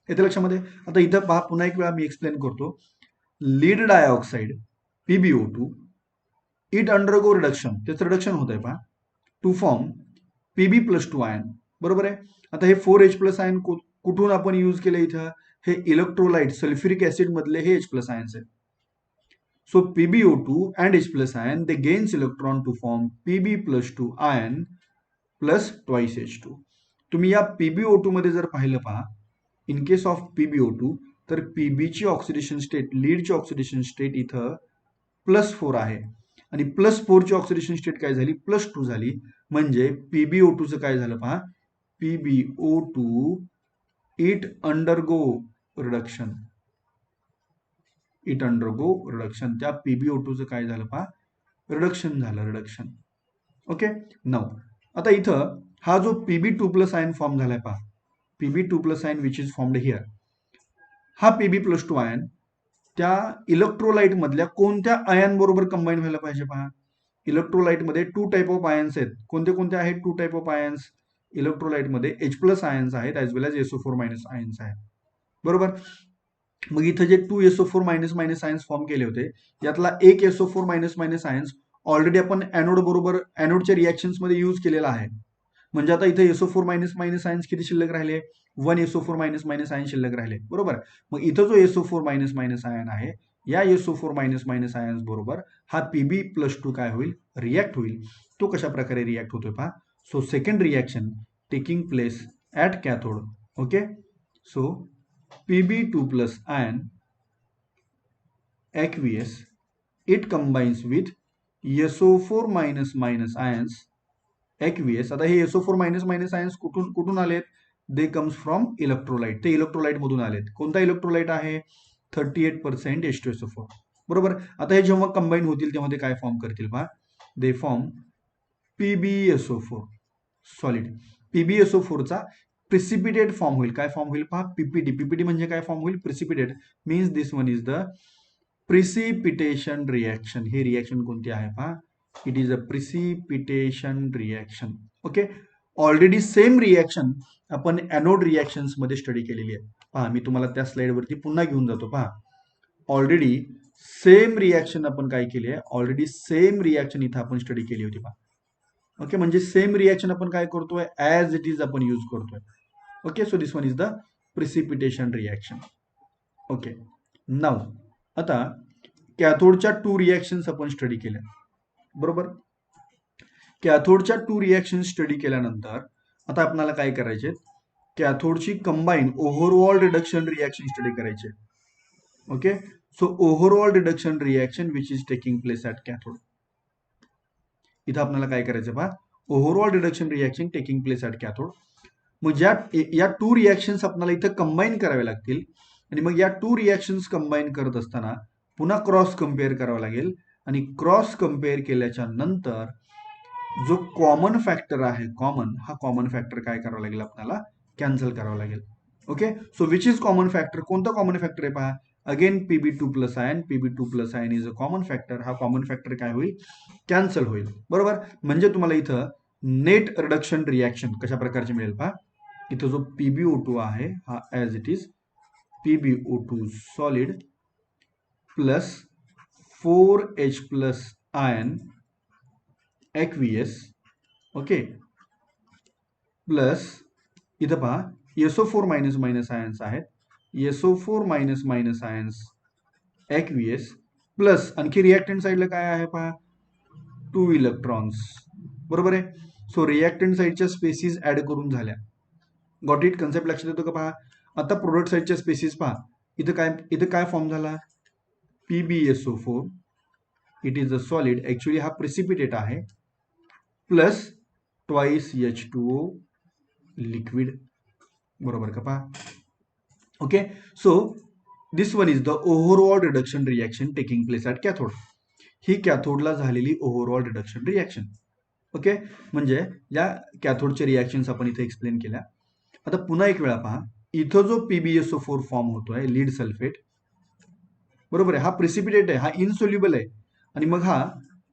येते लक्षामध्ये? आता इथं पहा, पुन्हा एक वेळा मी एक्सप्लेन करतो. Lead dioxide PbO2, it undergo reduction, त्याचं रिडक्शन होत आहे. पहा, to form PB plus 2 ion. बरोबर आहे. आता हे 4H प्लस आयन कुठून आपण यूज केले? इथं हे इलेक्ट्रोलाइट सल्फ्युरिक ऍसिड मधले हे H प्लस आयन्स आहेत. So PbO2 and H plus ion they gains electron to form PB plus 2 ion plus twice H2. तुम्ही या PbO2 मध्ये जर पाहिलं, पहा, इन केस ऑफ PbO2 तर पीबीची ऑक्सिडेशन स्टेट, लीडची ऑक्सिडेशन स्टेट इथं +4 आहे आणि +4ची ऑक्सिडेशन स्टेट काय झाली? +2 झाली. म्हणजे PbO2चं काय झालं? पहा, PbO2 it undergo reduction, it undergo reduction. त्या PbO2चं काय झालं? पहा, रिडक्शन झालं, रिडक्शन. ओके. नाउ आता इथं हा जो Pb2 प्लस आयन फॉर्म झालाय, पहा, Pb2 plus ion which is formed here, हा Pb प्लस 2 आयन त्या इलेक्ट्रोलाइट मधल्या कोणत्या आयन बरोबर कंबाईन व्हायला पाहिजे? पहा, इलेक्ट्रोलाइट मध्ये 2 टाइप ऑफ आयन्स आहेत. कोणते कोणते आहेत 2 टाइप ऑफ आयन्स? इलेक्ट्रोलाइट मध्ये H प्लस आयन्स आहेत ॲज वेल एज SO4 मायनस आयन्स आहेत. बरोबर. मग इथं जे 2 SO4 minus minus ions form केले होते, यातला एक SO4 minus minus ions already आपण ॲनोड बरोबर ॲनोडच्या रिएक्शन्स मध्ये यूज केलेला आहे. म्हणजे आता इथे SO4 मायनस मायनस आयन्स किती शिल्लक राहिले? 1 SO4 मायनस मायनस आयन शिल्लक राहिले. बरोबर. मग इथं जो SO4 मायनस मायनस आयन आहे, या SO4 मायनस मायनस आयन्स बरोबर हा PB प्लस 2 काय होईल? रिॲक्ट होईल. तो कशा प्रकारे रिॲक्ट होतोय? पहा, so second reaction taking place at cathode. Okay. So PB2 plus ion aqueous, it combines with SO4 minus minus ions aqueous. आता हे SO4 minus minus ions कुठून आलेत? They comes from electrolyte. ते इलेक्ट्रोलाइट मधून आलेत. कोणता इलेक्ट्रोलाइट आहे? 38% H2SO4. बरोबर. आता हे जेव्हा कंबाईन होतील तेव्हा ते काय फॉर्म करतील? पहा, दे फॉर्म PbSO4 सॉलिड. PbSO4चा प्रिसिपिटेट फॉर्म होईल. काय फॉर्म होईल? पहा, PPT. PPT म्हणजे काय फॉर्म होईल? Precipitate. Means this one is the precipitation reaction. हे रिएक्शन कोणती आहे? पहा, it is a precipitation reaction. Okay. Already same reaction आपण ॲनोड रिएक्शन्स मध्ये स्टडी केलेली आहे. पहा, मी तुम्हाला त्या स्लाइड वरती पुन्हा घेऊन जातो. पहा, ऑलरेडी सेम रिॲक्शन आपण काय केली आहे, ऑलरेडी सेम रिॲक्शन इथं आपण स्टडी केली होती पहा. ओके, म्हणजे सेम रिॲक्शन आपण काय करतोय, ॲज इट इज आपण यूज करतोय. Okay, so this one is the precipitation reaction. Okay, now आता कॅथोडच्या 2 रिॲक्शन्स आपण स्टडी केल्या, बरोबर. कॅथोडच्या 2 रिॲक्शन स्टडी केल्यानंतर आता आपल्याला काय करायचे, कॅथोडची combine overall reduction reaction study करायचे. Okay, so overall reduction reaction which is taking place at cathode. इथं आपल्याला काय करायचं पहा, overall reduction reaction taking place at cathode. मग या 2 रिॲक्शन्स आपल्याला इथं कंबाईन करावे लागतील आणि मग या 2 रिॲक्शन्स कंबाईन करत असताना पुन्हा क्रॉस कम्पेअर करावं लागेल आणि क्रॉस कम्पेअर केल्याच्या नंतर जो कॉमन फॅक्टर आहे, हा कॉमन फॅक्टर काय करावा लागेल, आपल्याला कॅन्सल करावा लागेल. Okay, so which is common factor, कोणता कॉमन फॅक्टर आहे पहा, again Pb2 plus ion, Pb2 plus ion is a common factor. हा कॉमन फॅक्टर काय होईल, कॅन्सल होईल, बरोबर. म्हणजे तुम्हाला इथं नेट रिडक्शन रिॲक्शन कशा प्रकारचे मिळेल पहा, इथं जो PbO2 आहे हा as it is PbO2 solid plus 4H plus ion aqueous. Okay, plus इथं पहा SO4 मायनस मायनस आयन्स आहेत, SO4 minus minus ions aqueous plus आणखी रिॲक्टंट साईडला काय आहे पहा, 2 इलेक्ट्रॉन्स, बरोबर आहे. सो रिॲक्टंट साईडच्या स्पेसिस ऍड करून झाल्या. गॉट इट, कन्सेप्ट लक्षात येतो का पहा. आता प्रोडक्ट साईडच्या स्पेसिस पहा, इथं काय फॉर्म झाला, PbSO4, it is a solid, actually हा प्रेसिपिटेट आहे, प्लस ट्वाइस H2O लिक्विड, बरोबर का पहा. Okay, so this one is the overall reduction reaction taking place at cathode. ही कॅथोडला झालेली ओव्हरऑल रिडक्शन रिॲक्शन. ओके, म्हणजे या कॅथोडच्या रिॲक्शन्स आपण इथे एक्सप्लेन केल्या. आता पुन्हा एक वेळा पहा, इथं जो PbSO4 फॉर्म होतोय, लीड सल्फेट, बरोबर आहे, हा प्रेसिपिटेट आहे, हा इनसोल्युबल आहे आणि मग हा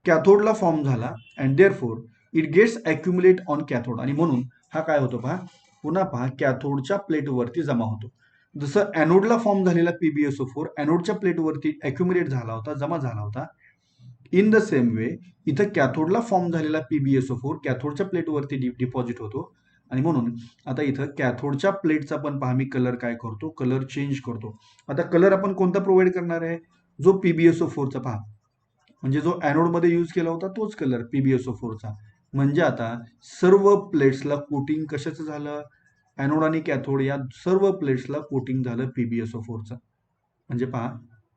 कॅथोडला फॉर्म झाला and therefore it gets accumulate on cathode आणि म्हणून हा काय होतो पहा, पुन्हा पहा कॅथोडच्या प्लेटवरती जमा होतो. जसं ॲनोडला फॉर्म झालेला PbSO4 ॲनोडच्या प्लेटवरती अॅक्युमुलेट झाला होता, जमा झाला होता. इन द सेम वे इथं कॅथोडला फॉर्म झालेला PbSO4 कॅथोडच्या प्लेटवरती डिपॉझिट होतो आणि म्हणून आता इथं कॅथोडच्या प्लेटचा पण पहा मी कलर काय करतो, कलर चेंज करतो. आता कलर आपण कोणता प्रोव्हाइड करणार आहे, जो PbSO4चा पहा, म्हणजे जो ॲनोडमध्ये यूज केला होता तोच कलर PbSO4चा. म्हणजे आता सर्व प्लेट्सला कोटिंग कशाचं झालं, ॲनोड आणि कॅथोड या सर्व प्लेट्सला कोटिंग झालं PbSO4चं. म्हणजे पहा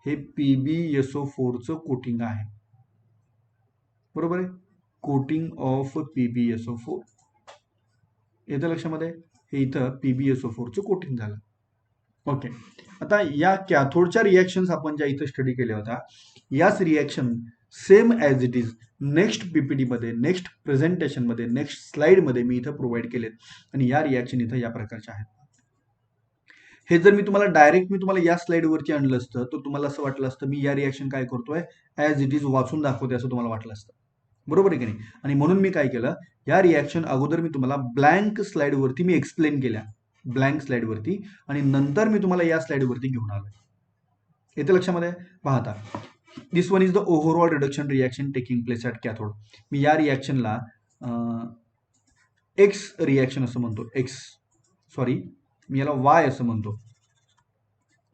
हे PbSO4चं कोटिंग आहे, बरोबर आहे, कोटिंग ऑफ PbSO4. येतं लक्षामध्ये, हे इथं PbSO4चं कोटिंग झालं. ओके, आता या कॅथोडच्या रिॲक्शन्स आपण ज्या इथं स्टडी केल्या होत्या, याच reaction same as it is next PPT मध्ये, नेक्स्ट प्रेझेंटेशनमध्ये, नेक्स्ट स्लाइडमध्ये मी इथं प्रोव्हाइड केलेत आणि या रिॲक्शन इथं या प्रकारच्या आहेत. हे जर मी तुम्हाला या स्लाइडवरती आणलं असतं तर तुम्हाला असं वाटलं असतं मी या रिॲक्शन काय करतोय, ॲज इट इज वाचून दाखवते असं तुम्हाला वाटलं असतं, बरोबर आहे की नाही. आणि म्हणून मी काय केलं, या रिॲक्शन अगोदर मी तुम्हाला ब्लँक स्लाइडवरती मी एक्सप्लेन केल्या, ब्लँक स्लाइडवरती, आणि नंतर मी तुम्हाला या स्लाइडवरती घेऊन आलो. येते लक्षामध्ये, पाहता this one is the overall reduction reaction taking place at cathode. मी या रिॲक्शनला एक्स रिॲक्शन असं म्हणतो, मी याला वाय असं म्हणतो.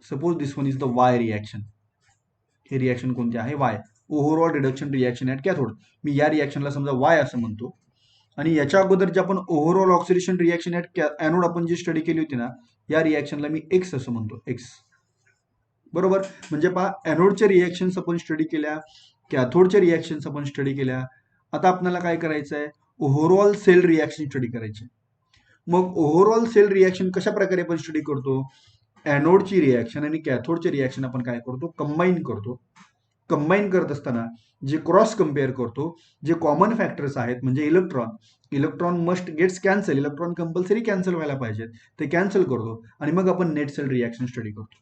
Suppose this one is the Y reaction. हे रिॲक्शन कोणते आहे, Y, overall reduction reaction at cathode. मी या रिॲक्शनला समजा वाय असं म्हणतो. आणि याच्या अगोदर जे आपण overall oxidation reaction at anode आपण जी स्टडी केली होती ना, या रिॲक्शनला मी एक्स असं म्हणतो, एक्स, बरोबर. म्हणजे पहा ॲनोडच्या रिॲक्शन्स आपण स्टडी केल्या, कॅथोडच्या रिॲक्शन्स आपण स्टडी केल्या. आता आपल्याला काय करायचं आहे, ओव्हरऑल सेल रिॲक्शन स्टडी करायची. मग ओव्हरऑल सेल रिॲक्शन कशा प्रकारे आपण स्टडी करतो, ॲनोडची रिॲक्शन आणि कॅथोडची रिॲक्शन आपण काय करतो, कंबाईन करतो. कंबाईन करत असताना जे क्रॉस कम्पेअर करतो, जे कॉमन फॅक्टर्स आहेत म्हणजे electron must gets cancel, electron compulsory cancel व्हायला पाहिजेत, ते कॅन्सल करतो आणि मग आपण नेट सेल रिॲक्शन स्टडी करतो,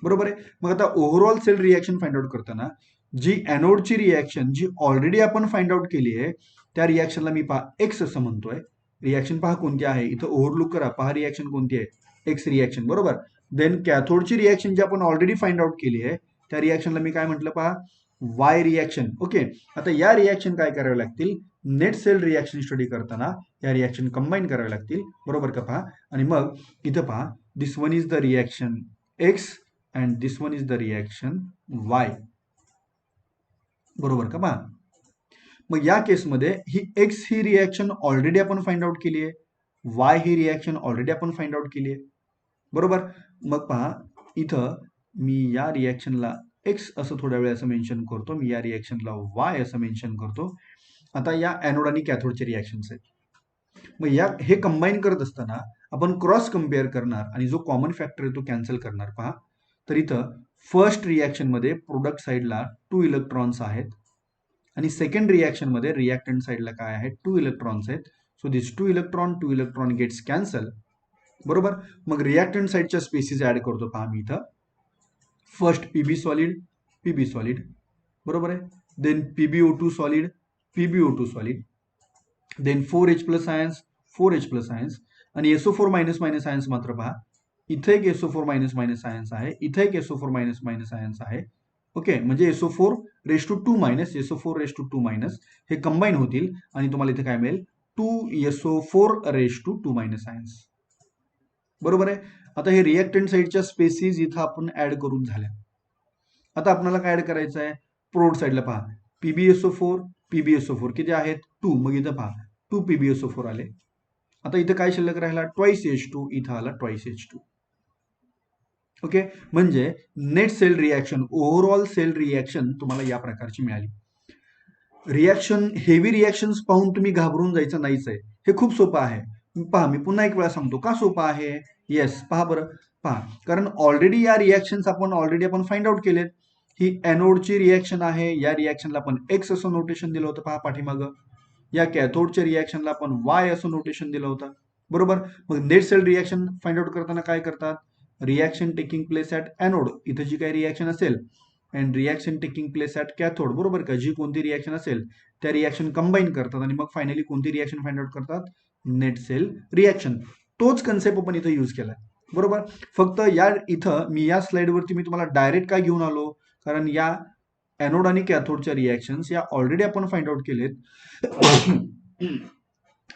बरोबर आहे. मग आता overall cell reaction find out करताना जी ॲनोडची रिॲक्शन जी ऑलरेडी आपण फाइंड आउट केली आहे त्या रिॲक्शनला मी पहा एक्स असं म्हणतोय. रिॲक्शन पहा कोणती आहे, इथं ओव्हरलुक करा, पहा रिॲक्शन कोणती आहे, एक्स रिॲक्शन, बरोबर. देन कॅथोडची रिॲक्शन जी आपण ऑलरेडी फाइंड आउट केली आहे त्या रिॲक्शनला मी काय म्हटलं पहा, वाय रिॲक्शन. ओके, आता या रिॲक्शन काय करावे लागतील, नेट सेल रिॲक्शन स्टडी करताना या रिॲक्शन कंबाईन करावे लागतील, बरोबर का पहा. आणि मग इथं पहा, this one is the reaction X and this one is the reaction Y, बरोबर का पहा. मग या केसमध्ये ही एक्स ही रिॲक्शन ऑलरेडी आपण फाइंड आउट केली आहे, वाय ही रिॲक्शन ऑलरेडी आपण फाइंड आउट केली आहे, बरोबर. मग पहा इथं मी या रिॲक्शनला एक्स असं थोड्या वेळ असं मेन्शन करतो, मी या रिॲक्शनला वाय असं मेन्शन करतो. आता या एनोड आणि कॅथोडचे रिॲक्शन्स आहेत. मग या हे कंबाईन करत असताना आपण क्रॉस कम्पेअर करणार आणि जो कॉमन फॅक्टर आहे तो कॅन्सल करणार. पहा, तर इथं फर्स्ट रिॲक्शनमध्ये प्रोडक्ट साईडला 2 इलेक्ट्रॉन्स आहेत आणि सेकंड रिॲक्शनमध्ये रिॲक्टंट साईडला काय आहे, 2 इलेक्ट्रॉन्स आहेत. So this 2 electron gets cancel, बरोबर. मग रिॲक्टंट साईडच्या स्पेसिस ऍड करतो. पहा मी इथं फर्स्ट पीबी सॉलिड, बरोबर आहे. Then PbO2 solid, PbO2 solid, then 4H plus ions, 4H plus ions आणि SO4 मायनस मायनस आयन्स मात्र पहा, इथे एक SO4 मायनस मायनस आयन्स आहे, इथे एक SO4 मायनस मायनस आयन्स आहे. ओके, म्हणजे SO4 raise to 2 minus, SO4 raise to 2 minus हे कंबाईन होतील आणि तुम्हाला इथे काय मिळेल, 2SO4 race to 2 minus ions, बरोबर आहे. आता हे रिॲक्टंट साईडच्या स्पेसिस इथं आपण ऍड करून झाल्या. आता आपल्याला काय ऍड करायचं आहे, प्रोड साईडला पहा, PbSO4 किती आहेत, 2. मग इथं पहा 2 PbSO4 आले. आता इथं काय शिल्लक राहिला, ट्वाईस H2, इथं आला ट्वाईस H2. ओके, म्हणजे net cell reaction, overall cell reaction तुम्हाला या प्रकारची मिळाली. रिॲक्शन, हेवी रिॲक्शन्स पाहून तुम्ही घाबरून जायचं नाहीच आहे, हे खूप सोपं आहे. पहा मी पुन्हा एक वेळा सांगतो का सोपं आहे. येस, पहा बरं, पहा, कारण ऑलरेडी या रिॲक्शन्स आपण फाइंड आउट केलेत. ही एनोडची रिॲक्शन आहे, या रिॲक्शनला आपण एक्स असं नोटेशन दिलं होतं पहा पाठीमागं. या कॅथोडच्या रिॲक्शनला आपण वाय असं नोटेशन दिलं होतं, बरोबर. मग net cell reaction find out करताना काय करतात, reaction taking place at anode, इथं जी काही रिॲक्शन असेल, and reaction taking place at cathode, बरोबर का, जी कोणती रिॲक्शन असेल त्या रिॲक्शन कंबाईन करतात आणि मग फायनली कोणती रिॲक्शन फाइंड आउट करतात, नेट सेल रिॲक्शन. तोच कन्सेप्ट आपण इथं यूज केलाय, बरोबर. फक्त या इथं मी या स्लाइडवरती मी तुम्हाला डायरेक्ट काय घेऊन आलो, कारण या एनोड आणि कॅथोडच्या रिॲक्शन्स या ऑलरेडी आपण फाइंड आउट केलेत.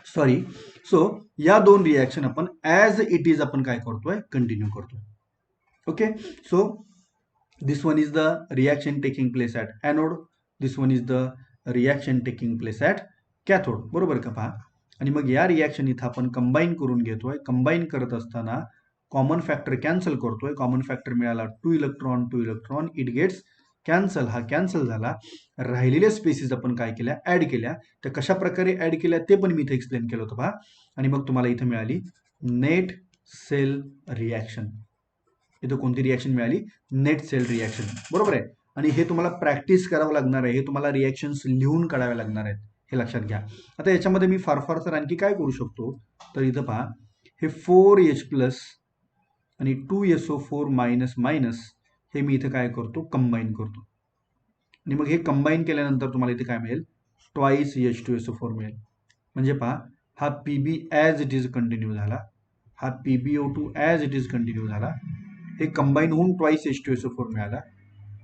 सॉरी. सो या दोन रिॲक्शन आपण ऍज इट इज आपण काय करतोय, कंटिन्यू करतोय. Okay, so this one is the reaction taking place at anode, this one is the reaction taking place at cathode, बरोबर का पहा. आणि मग या रिॲक्शन इथं आपण कंबाईन करून घेतोय. कंबाईन करत असताना कॉमन फॅक्टर कॅन्सल करतोय. कॉमन फॅक्टर मिळाला 2 इलेक्ट्रॉन, इट गेट्स कॅन्सल, हा कॅन्सल झाला. राहिलेल्या स्पेसिस आपण काय केल्या, ऍड केल्या. त्या कशा प्रकारे ऍड केल्या ते पण मी इथे एक्सप्लेन केलं होतं पहा. आणि मग तुम्हाला इथं मिळाली नेट सेल रिॲक्शन. इथं कोणती रिॲक्शन मिळाली, नेट सेल रिॲक्शन, बरोबर आहे. आणि हे तुम्हाला प्रॅक्टिस करावं लागणार आहे, हे तुम्हाला रिॲक्शन्स लिहून काढावे लागणार आहेत, हे लक्षात घ्या. आता याच्यामध्ये मी फार तर आणखी काय करू शकतो, तर इथं पहा, हे 4H प्लस आणि 2SO4 मायनस मायनस हे मी इथं काय करतो, कंबाईन करतो. आणि मग हे कंबाईन केल्यानंतर तुम्हाला इथे काय मिळेल, ट्वाईस H2SO4 मिळेल. म्हणजे पहा, हा PB as it is continue झाला, हा PbO2 as it is continue झाला. हे कंबाईन होऊन ट्वाईस H2SO4 मिळाला.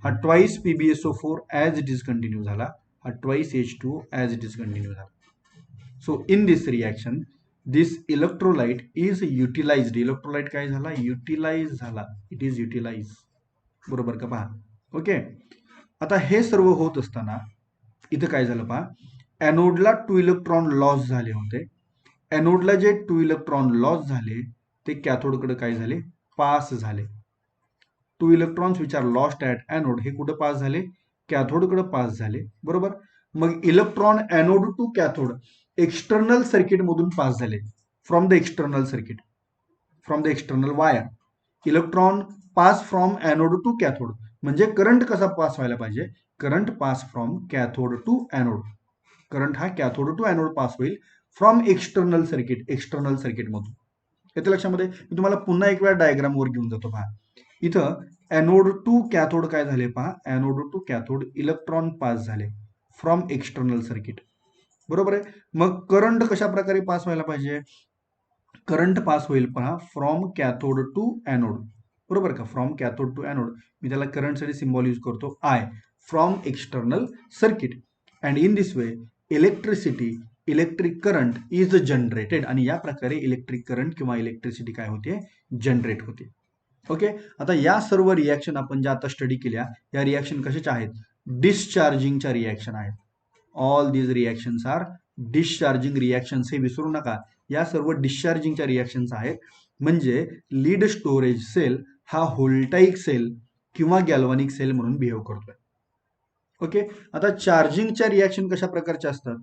हा twice PbSO4 as it is continue झाला. हा twice H2O as it is continue झाला. So in this reaction this electrolyte is utilized. Electrolyte काय झाला, युटिलाइज झाला, इट इज युटिलाइज, बरोबर का पहा. ओके, आता हे सर्व होत असताना इथं काय झालं पहा, एनोडला 2 इलेक्ट्रॉन लॉस झाले होते. एनोडला जे 2 इलेक्ट्रॉन लॉस झाले ते कॅथोडकडे काय झाले, पास झाले. 2 electrons which are lost at anode हे कुठं पास झाले, कॅथोडकडे पास झाले, बरोबर. मग electron anode to cathode external circuit मधून पास झाले, from the external circuit, from the external wire. Electron pass from anode to cathode, म्हणजे करंट कसा पास व्हायला पाहिजे, current pass from cathode to anode. Current हा कॅथोड टू एनोड पास होईल from external circuit, external circuit मधून. येते लक्षामध्ये, मी तुम्हाला पुन्हा एक वेळा डायग्राम वर घेऊन जातो पहा. इथं एनोड टू कॅथोड काय झाले पहा, anode to cathode electron pass झाले फ्रॉम एक्सटर्नल सर्किट, बरोबर आहे. मग करंट कशा प्रकारे पास व्हायला पाहिजे, करंट पास होईल पहा फ्रॉम कॅथोड टू एनोड. बरोबर का. फ्रॉम कॅथोड टू ॲनोड मी त्याला करंटसाठी सिम्बॉल यूज करतो I, from external circuit. And in this way electricity, electric current is generated. आणि या प्रकारे इलेक्ट्रिक करंट किंवा इलेक्ट्रिसिटी काय होते, जनरेट होते. ओके. आता या सर्व रिॲक्शन आपण ज्या आता स्टडी केल्या, या रिॲक्शन कशाच्या आहेत, डिस्चार्जिंगच्या रिॲक्शन आहेत. All these reactions are discharging reactions. हे विसरू नका, या सर्व डिस्चार्जिंगच्या रिॲक्शन्स आहेत. म्हणजे लीड स्टोरेज सेल हा व्होल्टाईक सेल किंवा गॅल्व्हॅनिक सेल म्हणून बिहेव करतोय. ओके. आता चार्जिंगच्या रिॲक्शन कशा प्रकारच्या असतात,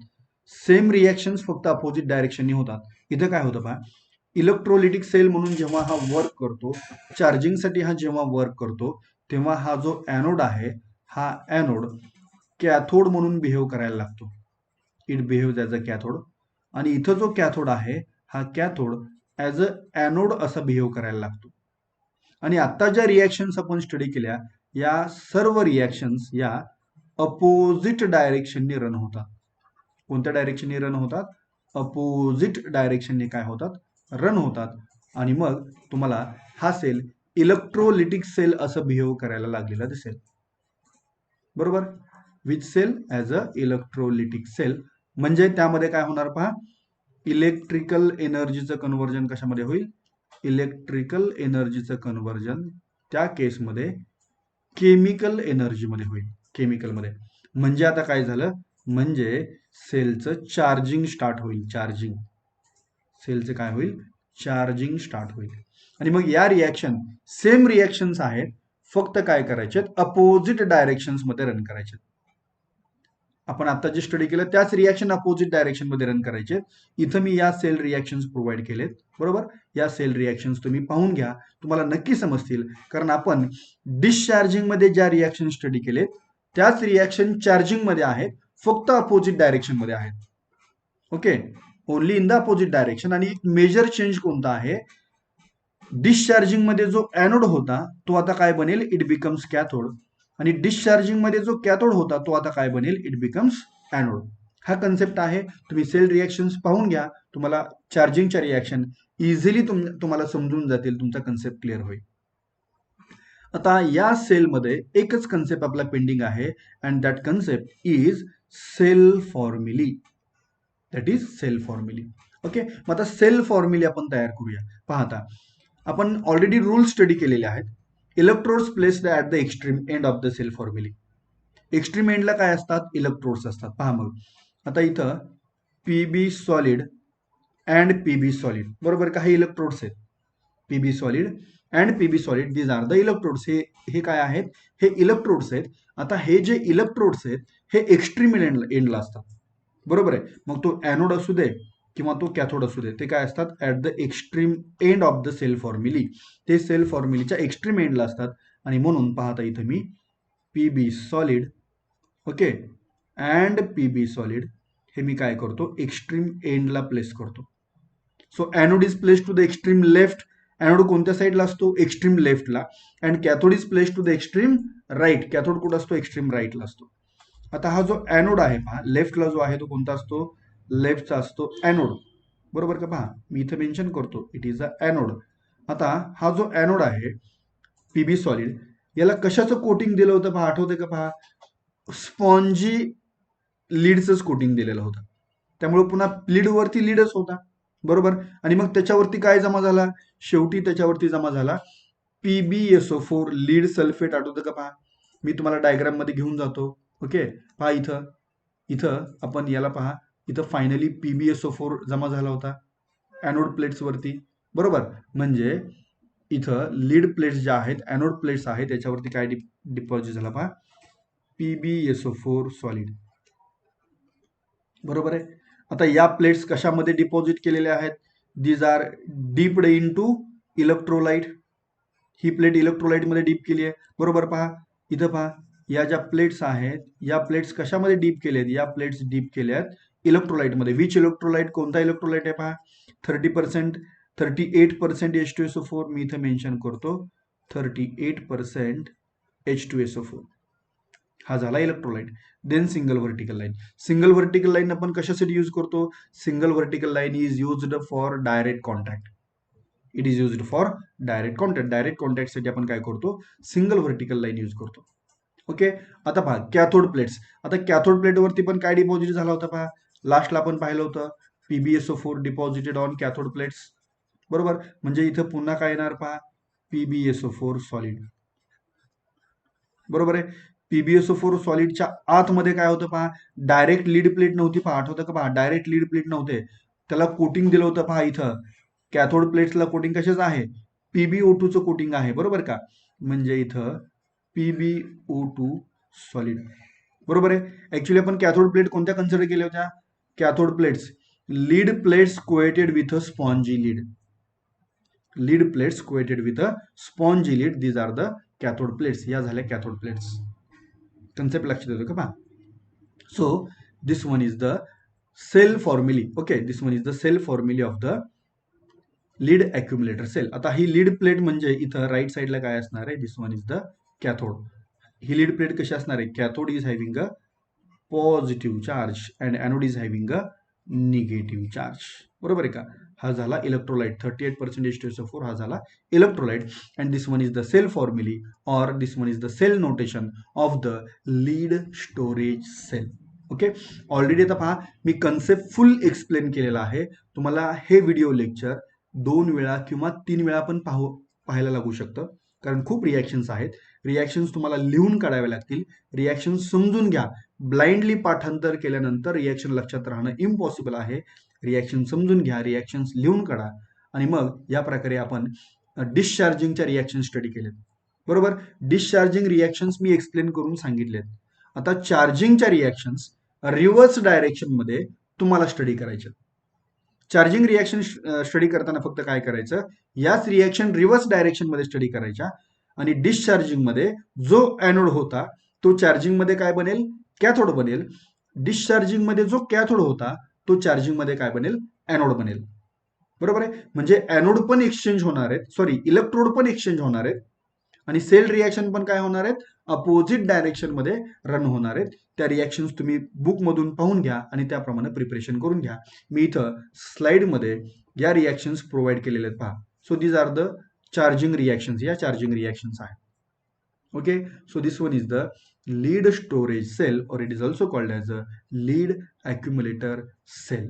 सेम रिॲक्शन्स फक्त अपोजिट डायरेक्शननी होतात. इथं काय होतं पहा, इलेक्ट्रोलिटिक सेल म्हणून जेव्हा हा वर्क करतो, चार्जिंगसाठी हा जेव्हा वर्क करतो, तेव्हा हा जो ॲनोड आहे, हा ॲनोड कॅथोड म्हणून बिहेव करायला लागतो. It behaves as a cathode. आणि इथं जो कॅथोड आहे, हा कॅथोड ॲज अ ॲनोड असा बिहेव करायला लागतो. आणि आता ज्या रिॲक्शन्स आपण स्टडी केल्या, या सर्व रिॲक्शन्स या अपोजिट डायरेक्शनने रन होतात. कोणत्या डायरेक्शनने रन होतात, अपोजिट डायरेक्शनने काय होतात, रन होतात. आणि मग तुम्हाला हा सेल इलेक्ट्रोलिटिक सेल असं बिहेव करायला लागलेला दिसेल. बरोबर. Which cell, as a electrolytic cell. म्हणजे त्यामध्ये काय होणार पहा, इलेक्ट्रिकल एनर्जीचं कन्व्हर्जन कशामध्ये होईल, इलेक्ट्रिकल एनर्जीचं कन्व्हर्जन त्या केसमध्ये केमिकल एनर्जीमध्ये होईल, केमिकलमध्ये. म्हणजे आता काय झालं, म्हणजे सेलचं चार्जिंग स्टार्ट होईल, चार्जिंग. सेलचं काय होईल, चार्जिंग स्टार्ट होईल. आणि मग या रिॲक्शन सेम रिॲक्शन्स आहेत, फक्त काय करायचे, अपोजिट डायरेक्शन्स मध्ये रन करायचे. आपण आता जे स्टडी केलं त्याच रिॲक्शन अपोजिट डायरेक्शन मध्ये रन करायचे. इथं मी या सेल रिॲक्शन्स प्रोव्हाइड केलेत. बरोबर. या सेल रिॲक्शन्स तुम्ही पाहून घ्या, तुम्हाला नक्की समजतील. कारण आपण डिस्चार्जिंग मध्ये ज्या रिॲक्शन स्टडी केलेत, त्याच रिॲक्शन चार्जिंग मध्ये आहेत, फक्त अपोजिट डायरेक्शन मध्ये आहेत. Okay. Only in the opposite direction. आणि एक मेजर चेंज कोणता आहे, डिस्चार्जिंग मध्ये जो ॲनोड होता तो आता काय बनेल, इट बिकम्स कॅथोड. आणि डिस्चार्जिंग मध्ये जो कॅथोड होता तो आता काय बनेल, इट बिकम्स ॲनोड. हा कन्सेप्ट आहे. तुम्ही सेल रिॲक्शन्स पाहून घ्या, तुम्हाला चार्जिंगच्या रिॲक्शन इझिली तुम्हाला समजून जातील, तुमचा कन्सेप्ट क्लिअर होईल. आता या सेलमध्ये एकच कन्सेप्ट आपला पेंडिंग आहे, and that concept is cell formulae. That is cell formulae. Okay. मग आता सेल फॉर्म्युली आपण तयार करूया. पाहता आपण ऑलरेडी रूल स्टडी केलेले आहेत. Electrodes placed at the extreme end of the cell formulae. Extreme एंडला काय असतात, इलेक्ट्रोड्स असतात. पहा मग आता इथं PB solid and PB solid, बरोबर का, हे इलेक्ट्रोड्स आहेत. PB solid and PB solid, these are the electrodes. हे काय आहेत, हे इलेक्ट्रोड्स आहेत. आता हे जे इलेक्ट्रोड्स आहेत हे एक्स्ट्रीम एंडला असतात. बरोबर आहे. मग तो ॲनोड असू दे किंवा तो कॅथोड असू दे, ते काय असतात, at the extreme end of the cell formulae. ते सेल फॉर्म्युलीच्या एक्स्ट्रीम एंडला असतात. आणि म्हणून पाहता इथं मी PB solid, okay, and PB solid हे मी काय करतो, एक्स्ट्रीम एंडला प्लेस करतो. So anode is place to the extreme left. Anode कोणत्या साईडला असतो, एक्स्ट्रीम लेफ्टला. And cathode is place to the extreme right. Cathode कुठं असतो, एक्स्ट्रीम राईटला असतो. आता हा जो ॲनोड आहे पहा, लेफ्टला जो आहे तो कोणता असतो, लेफ्टचा असतो ॲनोड. बरोबर का. पहा मी इथं मेन्शन करतो, इट इज अ ॲनोड. आता हा जो ॲनोड आहे पीबी सॉलिड, याला कशाचं कोटिंग दिलं होतं पहा, आठवते का. पहा स्पॉन्जी लीडचंच कोटिंग दिलेलं होतं. त्यामुळे पुन्हा लीडवरती लीडच होता. बरोबर. आणि मग त्याच्यावरती काय जमा झाला, शेवटी त्याच्यावरती जमा झाला PbSO4 लीड सल्फेट. आठवतं का. पहा मी तुम्हाला डायग्राम मध्ये घेऊन जातो. ओके. पहा इथं आपण याला पहा, इथं फायनली PbSO4 जमा झाला होता ॲनोड प्लेट्स वरती. बरोबर. म्हणजे इथं लीड प्लेट्स ज्या आहेत, ॲनोड प्लेट्स आहेत, त्याच्यावरती काय डिपॉझिट झाला पहा, PbSO4 सॉलिड. बरोबर आहे. आता या प्लेट्स कशामध्ये डिपॉझिट केलेल्या आहेत, these are dipped in to electrolyte. ही प्लेट इलेक्ट्रोलाइट मध्ये डीप केली आहे. बरोबर. पहा इथं पहा, या ज्या प्लेट्स आहेत, या प्लेट्स कशामध्ये डीप केल्या आहेत, या प्लेट्स डीप केल्या आहेत इलेक्ट्रोलाइट मध्ये. विच इलेक्ट्रोलाइट, कोणता इलेक्ट्रोलाइट आहे पहा, 38% H2SO4. मी इथं मेन्शन करतो 38% H2SO4. हा झाला electrolyte. Then single vertical line. Single vertical line आपण कशासाठी यूज करतो, single vertical line is used for direct contact. It is used for direct contact. Direct कॉन्टॅक्टसाठी आपण काय करतो, सिंगल व्हर्टिकल लाईन यूज करतो. ओके. आता पहा कॅथोड प्लेट्स. आता कॅथोड प्लेटवरती पण काय डिपॉझिट झाला होता पहा, लास्टला आपण पाहिलं होतं PbSO4 deposited on cathode plates. बरोबर. म्हणजे इथं पुन्हा काय येणार पहा, PbSO4 सॉलिड. बरोबर आहे. PbSO4 सॉलिडच्या आतमध्ये काय होतं पहा, डायरेक्ट लीड प्लेट नव्हती पहा, आठवतं का पहा, डायरेक्ट लीड प्लेट नव्हते, त्याला कोटिंग दिलं होतं पहा. इथं कॅथोड प्लेट्सला कोटिंग कशाचं आहे, PbO2 चं कोटिंग आहे. बरोबर का. म्हणजे इथं PbO2 सॉलिड. बरोबर आहे. ऍक्च्युली आपण कॅथोड प्लेट कोणत्या कन्सिडर केल्या होत्या, cathode plates lead plates coated with a spongy lead. Lead plates coated with a spongy lead, these are the cathode plates. या झाल्या कॅथोड प्लेट्स. कन्सेप्ट लक्षात येतो का पहा. So this one is the cell formulae. Okay, this one is the cell formulae of the lead accumulator cell. आता ही lead plate म्हणजे इथं राईट साईडला काय असणार आहे, this one is the cathode. ही लीड प्लेट कशी असणार आहे, cathode is having a positive charge and anode is having a negative charge. बरोबर आहे का. हा झाला इलेक्ट्रोलाइट, 38% H2SO4 हा झाला electrolyte. And this one is the cell formulae or this one is the cell notation of the lead storage cell. Okay. Already आता पहा मी concept फुल explain केलेला आहे. तुम्हाला हे व्हिडिओ लेक्चर 2 वेळा किंवा 3 वेळा पण पाहायला लागू शकतं, कारण खूप रिॲक्शन्स आहेत. रिॲक्शन्स तुम्हाला लिहून काढावे लागतील. रिॲक्शन समजून घ्या. ब्लाइंडली पाठांतर केल्यानंतर रिॲक्शन लक्षात राहणं इम्पॉसिबल आहे. रिॲक्शन समजून घ्या, रिॲक्शन्स लिहून काढा, आणि मग या प्रकारे आपण डिस्चार्जिंगच्या रिॲक्शन स्टडी केलेत. बरोबर. डिस्चार्जिंग रिॲक्शन्स मी एक्सप्लेन करून सांगितलेत. आता चार्जिंगच्या रिॲक्शन्स रिव्हर्स डायरेक्शन मध्ये तुम्हाला स्टडी करायचे. चार्जिंग रिॲक्शन स्टडी करताना फक्त काय करायचं, याच रिॲक्शन रिव्हर्स डायरेक्शन मध्ये स्टडी करायच्या. आणि डिस्चार्जिंग मध्ये जो एनोड होता तो चार्जिंग मध्ये काय बनेल, कॅथोड बनेल. डिस्चार्जिंग मध्ये जो कॅथोड होता तो चार्जिंग मध्ये काय बनेल, एनोड बनेल. बरोबर आहे. म्हणजे एनोड पण एक्सचेंज होणार आहेत, सॉरी इलेक्ट्रोड पण एक्सचेंज होणार आहेत, आणि सेल रिॲक्शन पण काय होणार आहेत, अपोजिट डायरेक्शन मध्ये रन होणार आहेत. त्या रिॲक्शन्स तुम्ही बुक मधून पाहून घ्या आणि त्याप्रमाणे प्रिपरेशन करून घ्या. मी इथं स्लाइडमध्ये या रिॲक्शन्स प्रोव्हाइड केलेले आहेत पहा. So these are the charging reactions. या चार्जिंग रिॲक्शन्स आहेत. Okay. So this one is the lead storage cell, or it is also called as a lead accumulator cell.